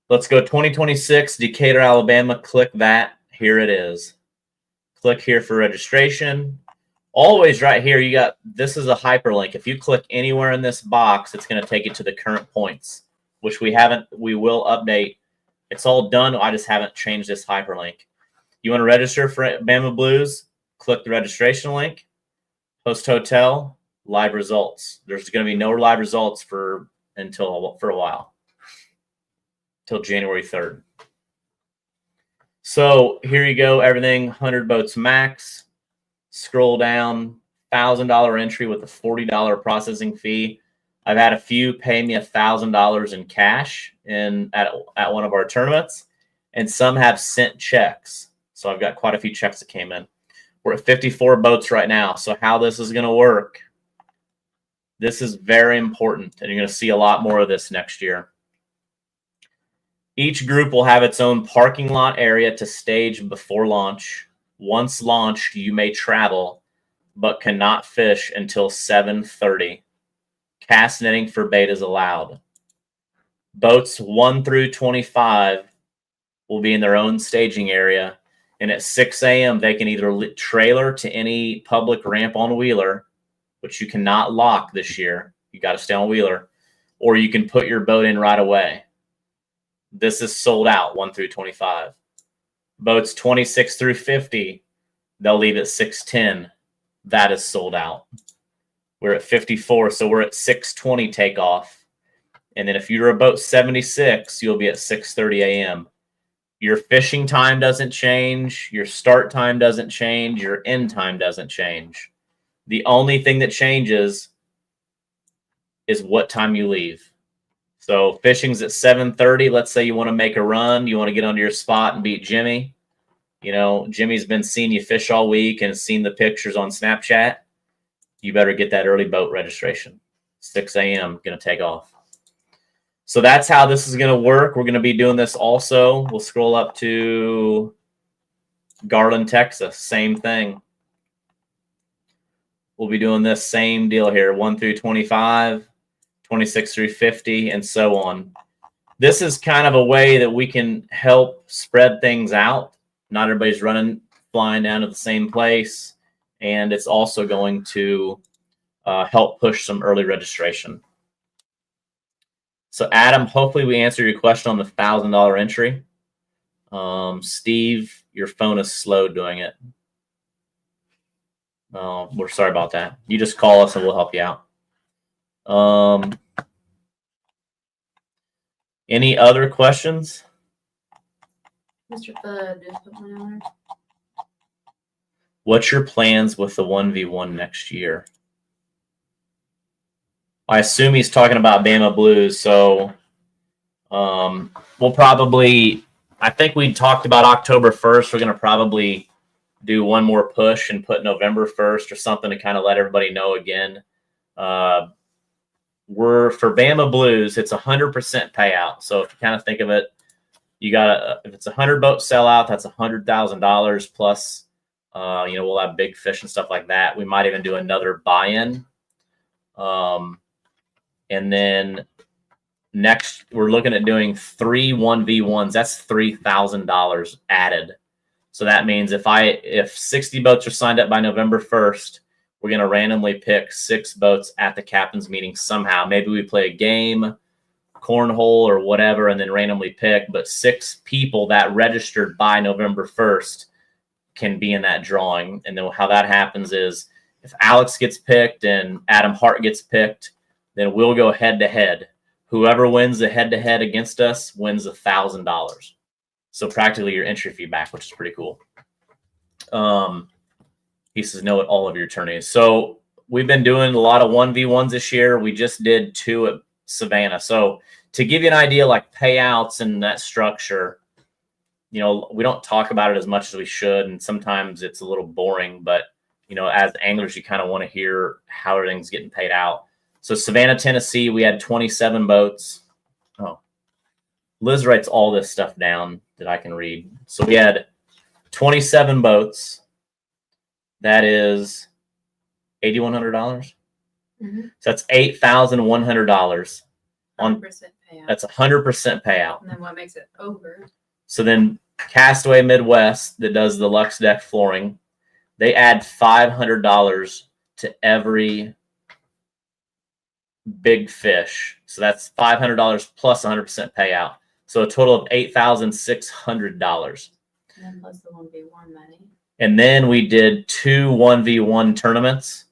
Let's go 2026, Decatur, Alabama. Click that. Here it is. Click here for registration. Always right here, this is a hyperlink. If you click anywhere in this box, it's going to take you to the current points, which we will update. It's all done. I just haven't changed this hyperlink. You want to register for Bama Blues? Click the registration link. Host hotel, live results. There's going to be no live results for a while, till January 3rd. So here you go. Everything 100 boats max. Scroll down. $1,000 entry with a $40 processing fee. I've had a few pay me $1,000 in cash at one of our tournaments, and some have sent checks. So I've got quite a few checks that came in. We're at 54 boats right now. So how this is going to work, this is very important, and you're going to see a lot more of this next year. Each group will have its own parking lot area to stage before launch. Once launched, you may travel, but cannot fish until 7:30. Cast netting for bait is allowed. Boats 1 through 25 will be in their own staging area, and at 6 a.m. they can either trailer to any public ramp on Wheeler, which you cannot lock this year. You got to stay on Wheeler, or you can put your boat in right away. This is sold out, 1 through 25. Boats 26 through 50, they'll leave at 6:10. That is sold out. We're at 54, so we're at 6:20 takeoff. And then if you're a boat 76, you'll be at 6:30 a.m. Your fishing time doesn't change. Your start time doesn't change. Your end time doesn't change. The only thing that changes is what time you leave. So fishing's at 7:30. Let's say you want to make a run. You want to get onto your spot and beat Jimmy. Jimmy's been seeing you fish all week and seen the pictures on Snapchat. You better get that early boat registration. 6 a.m. going to take off. So that's how this is going to work. We're going to be doing this also. We'll scroll up to Garland, Texas. Same thing. We'll be doing this same deal here, 1 through 25, 26 through 50, and so on. This is kind of a way that we can help spread things out. Not everybody's flying down to the same place. And it's also going to help push some early registration. So Adam, hopefully we answered your question on the $1,000 entry. Steve, your phone is slow doing it. We're sorry about that. You just call us and we'll help you out. Any other questions? Mr. Bud just put one on there. What's your plans with the 1v1 next year? I assume he's talking about Bama Blues, so we'll probably, I think we talked about October 1st. We're going to probably do one more push and put November 1st or something to kind of let everybody know again. We're for Bama Blues, it's 100% payout. So if you kind of think of it, you got if it's a 100 boat sellout, that's $100,000 plus. We'll have big fish and stuff like that. We might even do another buy-in. And then next, we're looking at doing 3 1v1s. That's $3,000 added. So that means if 60 boats are signed up by November 1st, we're going to randomly pick 6 boats at the captain's meeting somehow. Maybe we play a game, cornhole, or whatever, and then randomly pick. But 6 people that registered by November 1st can be in that drawing. And then how that happens is if Alex gets picked and Adam Hart gets picked, then we'll go head-to-head. Whoever wins the head-to-head against us wins $1,000. So practically your entry fee back, which is pretty cool. He says no at all of your attorneys. So we've been doing a lot of 1v1s this year. We just did 2 at Savannah. So to give you an idea, like payouts and that structure, we don't talk about it as much as we should. And sometimes it's a little boring, but as anglers, you kind of want to hear how everything's getting paid out. So Savannah, Tennessee, we had 27 boats. Oh, Liz writes all this stuff down that I can read. So we had 27 boats. That is $8,100. Mm-hmm. So that's $8,100. 100% payout. That's 100% payout. And then what makes it over? So then Castaway Midwest that does the Lux Deck flooring, they add $500 to every big fish. So that's $500 plus 100% payout. So a total of $8,600. And then plus the 1v1 money. And then we did 2 1v1 tournaments.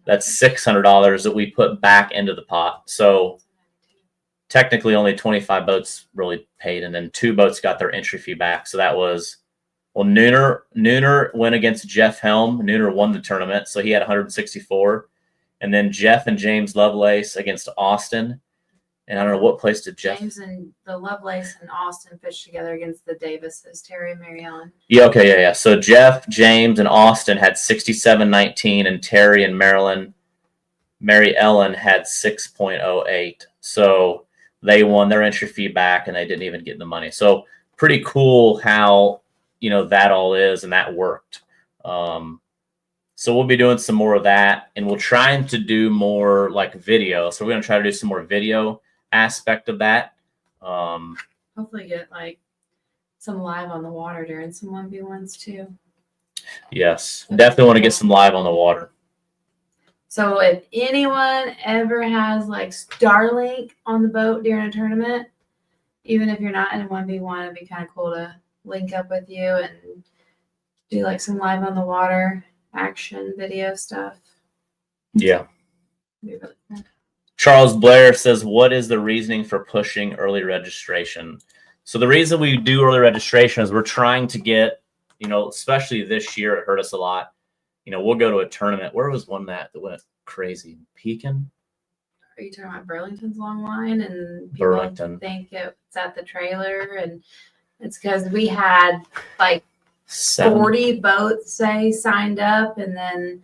That's $600 that we put back into the pot. So technically only 25 boats really paid, and then 2 boats got their entry fee back. So that was, Nooner went against Jeff Helm. Nooner won the tournament, so he had 164. And then Jeff and James Lovelace against Austin. And I don't know what place did Jeff. James and the Lovelace and Austin fished together against the Davises, Terry and Mary Ellen. Yeah, okay, yeah. So Jeff, James, and Austin had 67.19, and Terry and Mary Ellen had 6.08. So they won their entry fee back, and they didn't even get the money. So pretty cool how that all is, and that worked. So we'll be doing some more of that, and we're trying to do more like video. So we're going to try to do some more video aspect of that. Hopefully get like some live on the water during some 1v1s too. Yes, definitely want to get some live on the water. So if anyone ever has like Starlink on the boat during a tournament, even if you're not in a 1v1, it'd be kind of cool to link up with you and do like some live on the water action video stuff. Yeah. It'd be really fun. Charles Blair says, what is the reasoning for pushing early registration? So the reason we do early registration is we're trying to get, especially this year, it hurt us a lot. We'll go to a tournament. Where was one that went crazy? Pekin? Are you talking about Burlington's long line? And people Burlington. think it's at the trailer, and it's because we had like 40 boats signed up, and then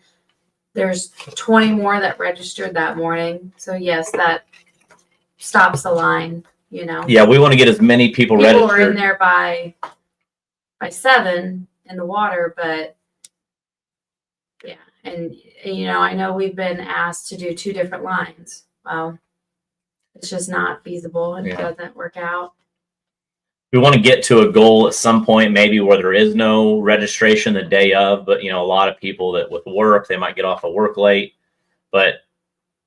there's 20 more that registered that morning. So yes, that stops the line, you know. Yeah, we want to get as many people People registered. were in there by 7 in the water, but yeah, and you know, I know we've been asked to do 2 different lines. Well, it's just not feasible and it doesn't work out. We want to get to a goal at some point, maybe where there is no registration the day of, but you know, a lot of people that with work, they might get off of work late, but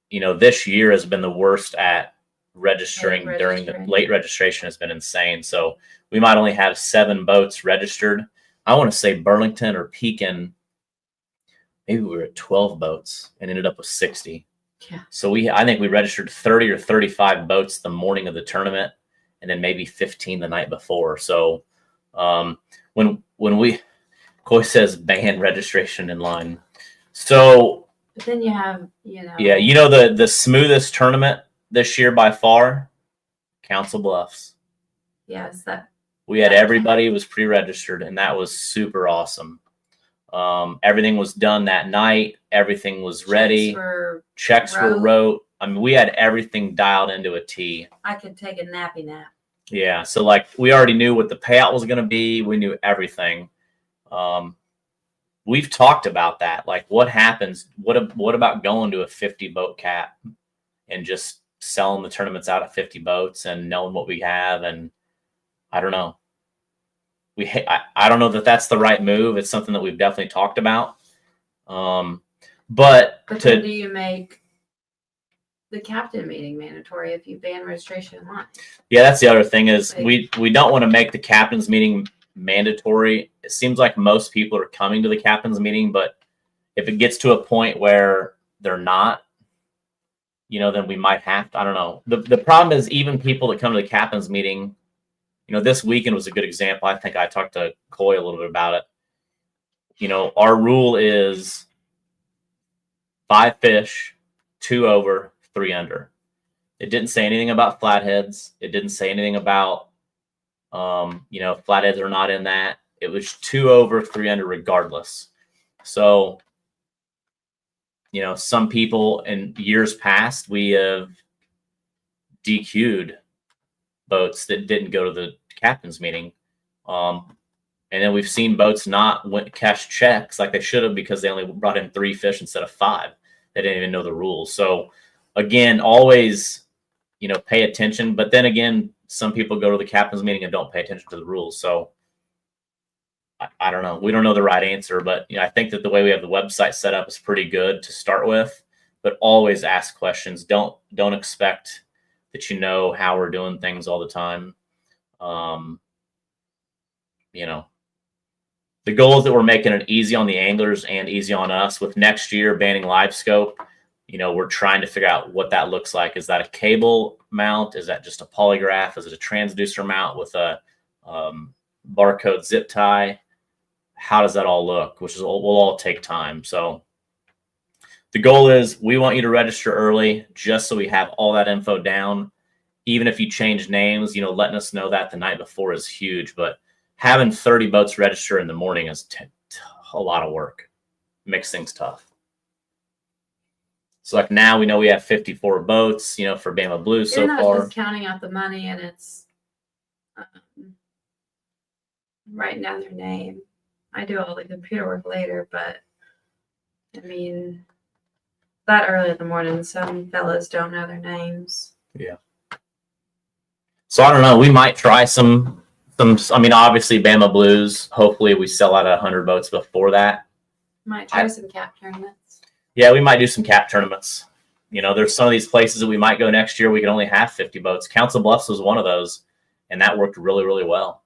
you know, this year has been the worst at registering during the late registration has been insane. So we might only have 7 boats registered. I want to say Burlington or Pekin, maybe we were at 12 boats and ended up with 60. Yeah. So I think we registered 30 or 35 boats the morning of the tournament, and then maybe 15 the night before. So when Coy says ban registration in line. So but then you have, you know. Yeah, you know the smoothest tournament this year by far, Council Bluffs. Yes, we had everybody was pre-registered, and that was super awesome. Everything was done that night. Everything was ready. Checks were wrote. I mean, we had everything dialed into a T. I could take a nappy nap. Yeah, so like we already knew what the payout was going to be. We knew everything. We've talked about that. Like, what happens? What about going to a 50 boat cap and just selling the tournaments out at 50 boats and knowing what we have? And I don't know. I don't know that that's the right move. It's something that we've definitely talked about. But then do you make the captain meeting mandatory if you ban registration in line? Yeah, that's the other thing is we don't want to make the captain's meeting mandatory. It seems like most people are coming to the captain's meeting, but if it gets to a point where they're not, you know, then we might have to, I don't know. The problem is even people that come to the captain's meeting, you know, this weekend was a good example. I think I talked to Coy a little bit about it. You know, our rule is 5 fish, 2 over, 3 under. It didn't say anything about flatheads. It didn't say anything about, you know, flatheads are not in that. It was 2 over, 3 under regardless. So, you know, some people in years past, we have DQ'd boats that didn't go to the captain's meeting. And then we've seen boats not cash checks like they should have because they only brought in 3 fish instead of 5. They didn't even know the rules. So again, always, you know, pay attention. But then again, some people go to the captain's meeting and don't pay attention to the rules. So I don't know. We don't know the right answer, but you know, I think that the way we have the website set up is pretty good to start with, but always ask questions. Don't expect that you know how we're doing things all the time. You know, the goal is that we're making it easy on the anglers and easy on us. With next year banning live scope, you know, we're trying to figure out what that looks like. Is that a cable mount? Is that just a polygraph? Is it a transducer mount with a barcode zip tie? How does that all look? Which will all take time. So the goal is we want you to register early just so we have all that info down. Even if you change names, you know, letting us know that the night before is huge. But having 30 boats register in the morning is a lot of work. Makes things tough. So like now we know we have 54 boats, you know, for Bama Blues so far. Just counting out the money and it's writing down their name. I do all the computer work later, but I mean, that early in the morning, some fellas don't know their names. Yeah. So I don't know. We might try some. I mean, obviously Bama Blues. Hopefully, we sell out 100 boats before that. Might try some cap tournaments. Yeah, we might do some cap tournaments. You know, there's some of these places that we might go next year. We can only have 50 boats. Council Bluffs was one of those, and that worked really, really well.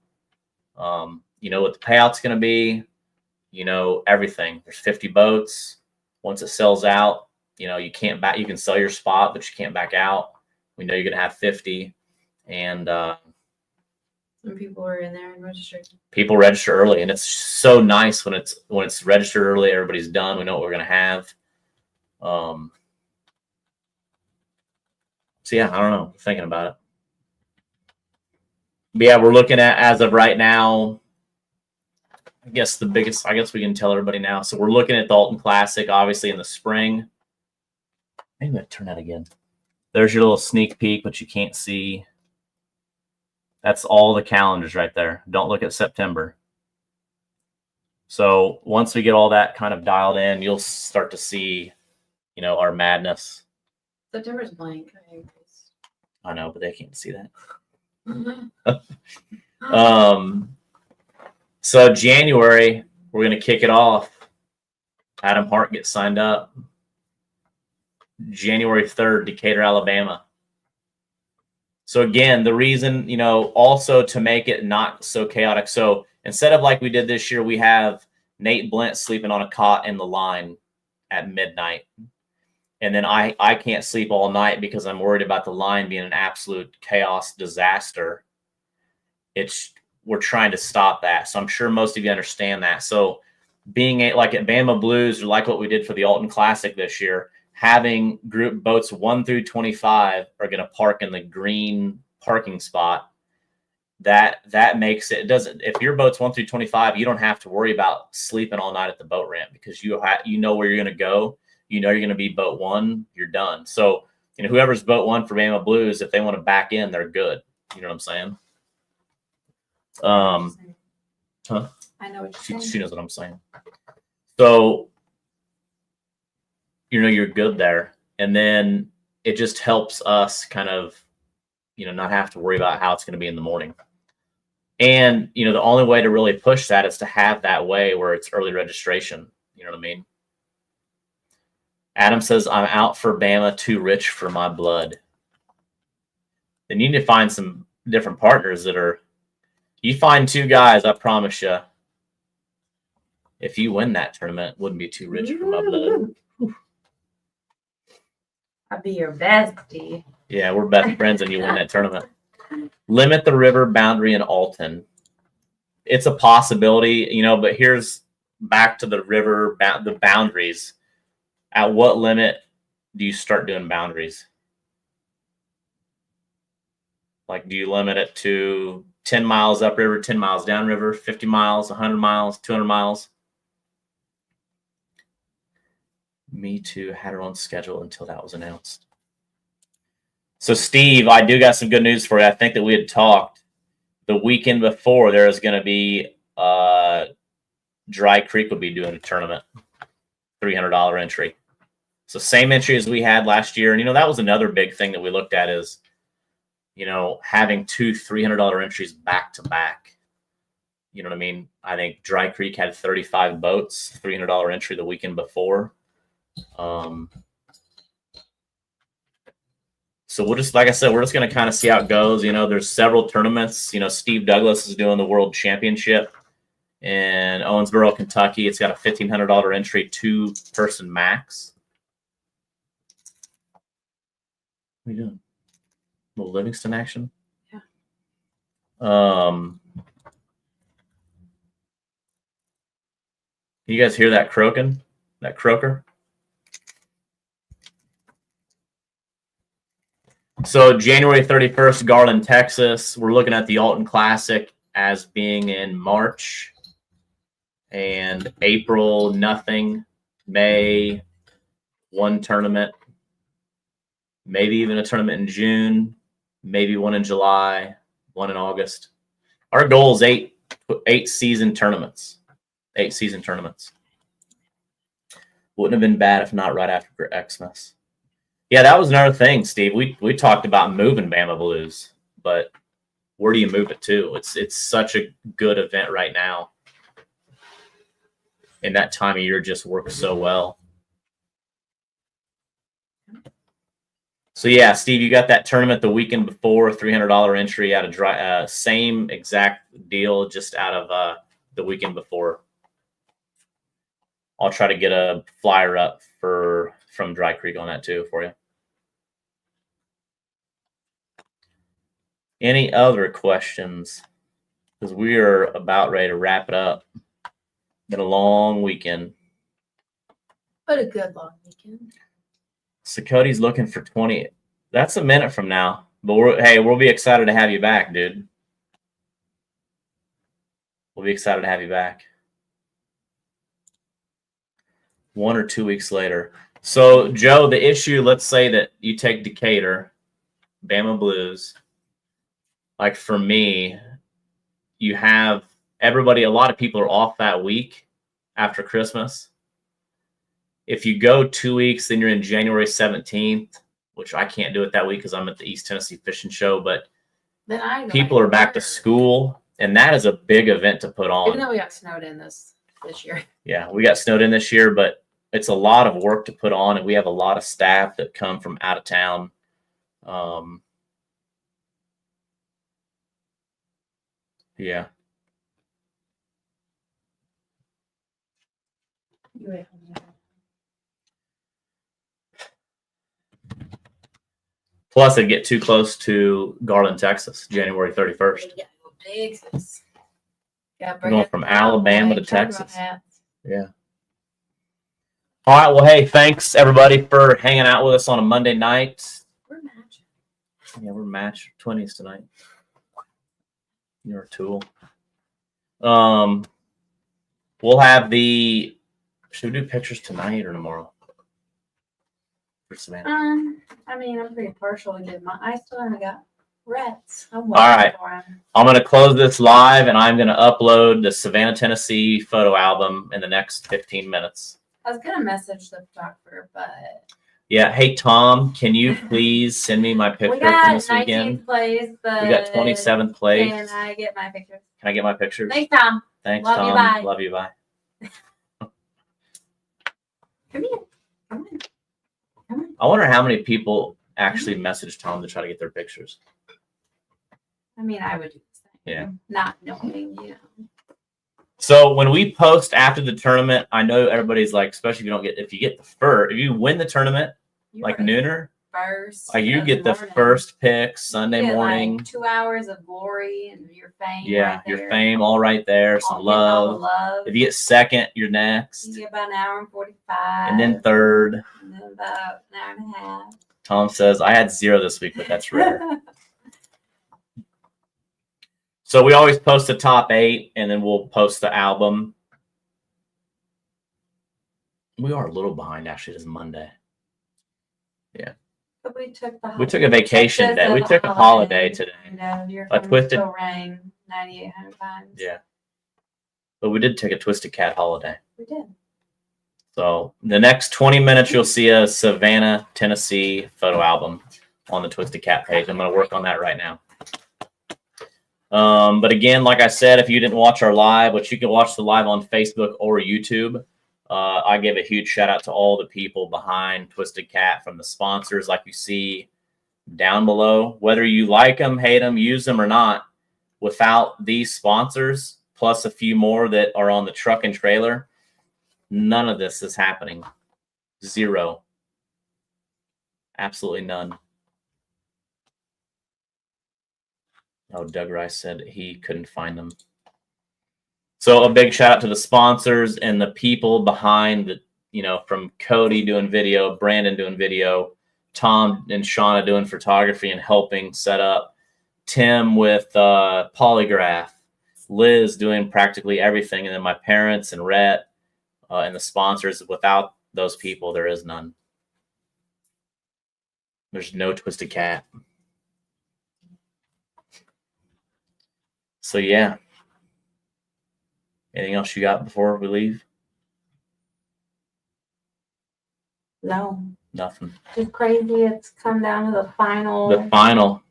You know what the payout's going to be. You know everything. There's 50 boats. Once it sells out, you know you can't back. You can sell your spot, but you can't back out. We know you're going to have 50, and people are in there and registering. People register early, and it's so nice when it's registered early. Everybody's done. We know what we're going to have. So yeah, I don't know. Thinking about it. But yeah, we're looking at, as of right now, I guess we can tell everybody now. So we're looking at the Alton Classic, obviously in the spring. I'm going to turn that again. There's your little sneak peek, but you can't see. That's all the calendars right there. Don't look at September. So once we get all that kind of dialed in, you'll start to see, you know, our madness. September's blank. I know, but they can't see that. Mm-hmm. So January, we're going to kick it off. Adam Hart gets signed up. January 3rd, Decatur, Alabama. So again, the reason, you know, also to make it not so chaotic. So instead of like we did this year, we have Nate Blint sleeping on a cot in the line at midnight. And then I can't sleep all night because I'm worried about the line being an absolute chaos disaster. We're trying to stop that. So I'm sure most of you understand that. So being like at Bama Blues, or like what we did for the Alton Classic this year, having group boats 1 through 25 are going to park in the green parking spot. That makes it doesn't. If your boat's 1 through 25, you don't have to worry about sleeping all night at the boat ramp because you know where you're going to go. You know you're going to be boat 1. You're done. So you know whoever's boat 1 for Bama Blues, if they want to back in, they're good. You know what I'm saying? Huh? I know what you're saying. She knows what I'm saying. So, you know, you're good there. And then it just helps us kind of, you know, not have to worry about how it's going to be in the morning. And, you know, the only way to really push that is to have that way where it's early registration. You know what I mean? Adam says, I'm out for Bama, too rich for my blood. Then you need to find some different partners that are, you find 2 guys, I promise you, if you win that tournament, it wouldn't be too rich for my blood. I'll be your bestie. Yeah, we're best friends and you win that tournament. Limit the river boundary in Alton. It's a possibility, you know, but here's back to the river, the boundaries. At what limit do you start doing boundaries? Like, do you limit it to 10 miles upriver, 10 miles downriver, 50 miles, 100 miles, 200 miles? Me too. Had her on schedule until that was announced. So, Steve, I do got some good news for you. I think that we had talked the weekend before there is going to be Dry Creek will be doing a tournament, $300 entry. So same entry as we had last year. And, you know, that was another big thing that we looked at is, you know, having 2 $300 entries back to back. You know what I mean? I think Dry Creek had 35 boats, $300 entry the weekend before. So we'll just, like I said, we're just going to kind of see how it goes. You know, there's several tournaments. You know, Steve Douglas is doing the World Championship in Owensboro, Kentucky. It's got a $1,500 entry, 2-person max. What are you doing? A little Livingston action? Yeah. You guys hear that croaking? That croaker? So January 31st, Garland, Texas. We're looking at the Alton Classic as being in March. And April, nothing. May, 1 tournament. Maybe even a tournament in June. Maybe 1 in July, 1 in August. Our goal is 8 season tournaments. 8 season tournaments. Wouldn't have been bad if not right after Xmas. Yeah, that was another thing, Steve. We talked about moving Bama Blues, but where do you move it to? It's such a good event right now. And that time of year just works so well. So yeah, Steve, you got that tournament the weekend before, $300 entry out of same exact deal, just out of the weekend before. I'll try to get a flyer up from Dry Creek on that too for you. Any other questions? Because we are about ready to wrap it up. Been a long weekend. What a good long weekend. So Cody's looking for 20. That's a minute from now. But we'll be excited to have you back, dude. We'll be excited to have you back. 1 or 2 weeks later. So, Joe, the issue, let's say that you take Decatur, Bama Blues. Like for me, you have everybody, a lot of people are off that week after Christmas. If you go 2 weeks, then you're in January 17th, which I can't do it that week because I'm at the East Tennessee Fishing Show. But then people are back to school, and that is a big event to put on. Even though we got snowed in this year. Yeah, we got snowed in this year, but it's a lot of work to put on, and we have a lot of staff that come from out of town. Yeah. Plus, it'd get too close to Garland, Texas, January 31st. Yeah, Texas. Yeah, Going from Alabama to Texas. Hats. Yeah. All right. Well, hey, thanks everybody for hanging out with us on a Monday night. We're matching. Yeah, we're match 20s tonight. You're a tool. We'll have the. Should we do pictures tonight or tomorrow? For Savannah. I mean, I'm pretty partial to get my. I still haven't got Reds. I'm All right. for 'em. I'm going to close this live, and I'm going to upload the Savannah, Tennessee photo album in the next 15 minutes. I was gonna message the photographer, but Yeah. Hey, Tom, can you please send me my we picture from got this weekend? 19th place. But We got 27th place. Can I get my pictures? Can I get my pictures? Thanks, Tom. Thanks, Love you, Tom. bye. Love you. Bye. Come here. Come on. Come on. I wonder how many people actually message Tom to try to get their pictures. I mean, I would do the same. Yeah. Not knowing, you know. So when we post after the tournament, I know everybody's like, especially if you get the first, if you win the tournament, You like are nooner, first. like you of get the morning. first pick Sunday You get, morning. Like 2 hours of glory and your fame. Yeah, right your there. fame all right there, some Getting all the love. love. If you get second, you're next. You get about an hour and 45. And then third. And then about an hour and a half. Tom says, I had 0 this week, but that's rare. So we always post the top 8, and then we'll post the album. We are a little behind, actually. It is Monday. But we took a vacation day. We took a holiday today. I know, your A phone twisted- still rang 9,800 times. Yeah. But we did take a Twisted Cat holiday. We did. So the next 20 minutes, you'll see a Savannah, Tennessee photo album on the Twisted Cat page. I'm going to work on that right now. But again, like I said, if you didn't watch our live, which you can watch the live on Facebook or YouTube, I give a huge shout out to all the people behind Twisted Cat, from the sponsors like you see down below. Whether you like them, hate them, use them or not, without these sponsors, plus a few more that are on the truck and trailer, none of this is happening. 0. Absolutely none. Oh, Doug Rice said he couldn't find them. So a big shout out to the sponsors and the people behind the, from Cody doing video, Brandon doing video, Tom and Shauna doing photography and helping set up, Tim with polygraph, Liz doing practically everything, and then my parents and Rhett and the sponsors. Without those people, there is none. There's no Twisted Cat. So yeah. Anything else you got before we leave? No. Nothing. Just crazy. It's come down to the final The final.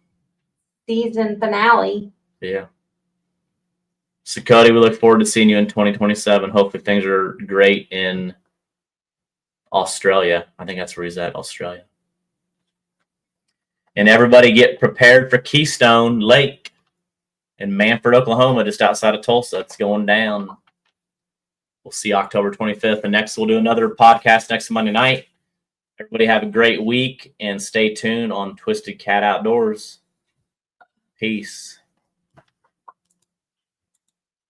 season finale. Yeah. So Cody, we look forward to seeing you in 2027. Hopefully things are great in Australia. I think that's where he's at, Australia. And everybody get prepared for Keystone Lake in Manford, Oklahoma, just outside of Tulsa. It's going down. We'll see October 25th. And next, we'll do another podcast next Monday night. Everybody have a great week and stay tuned on Twisted Cat Outdoors. Peace.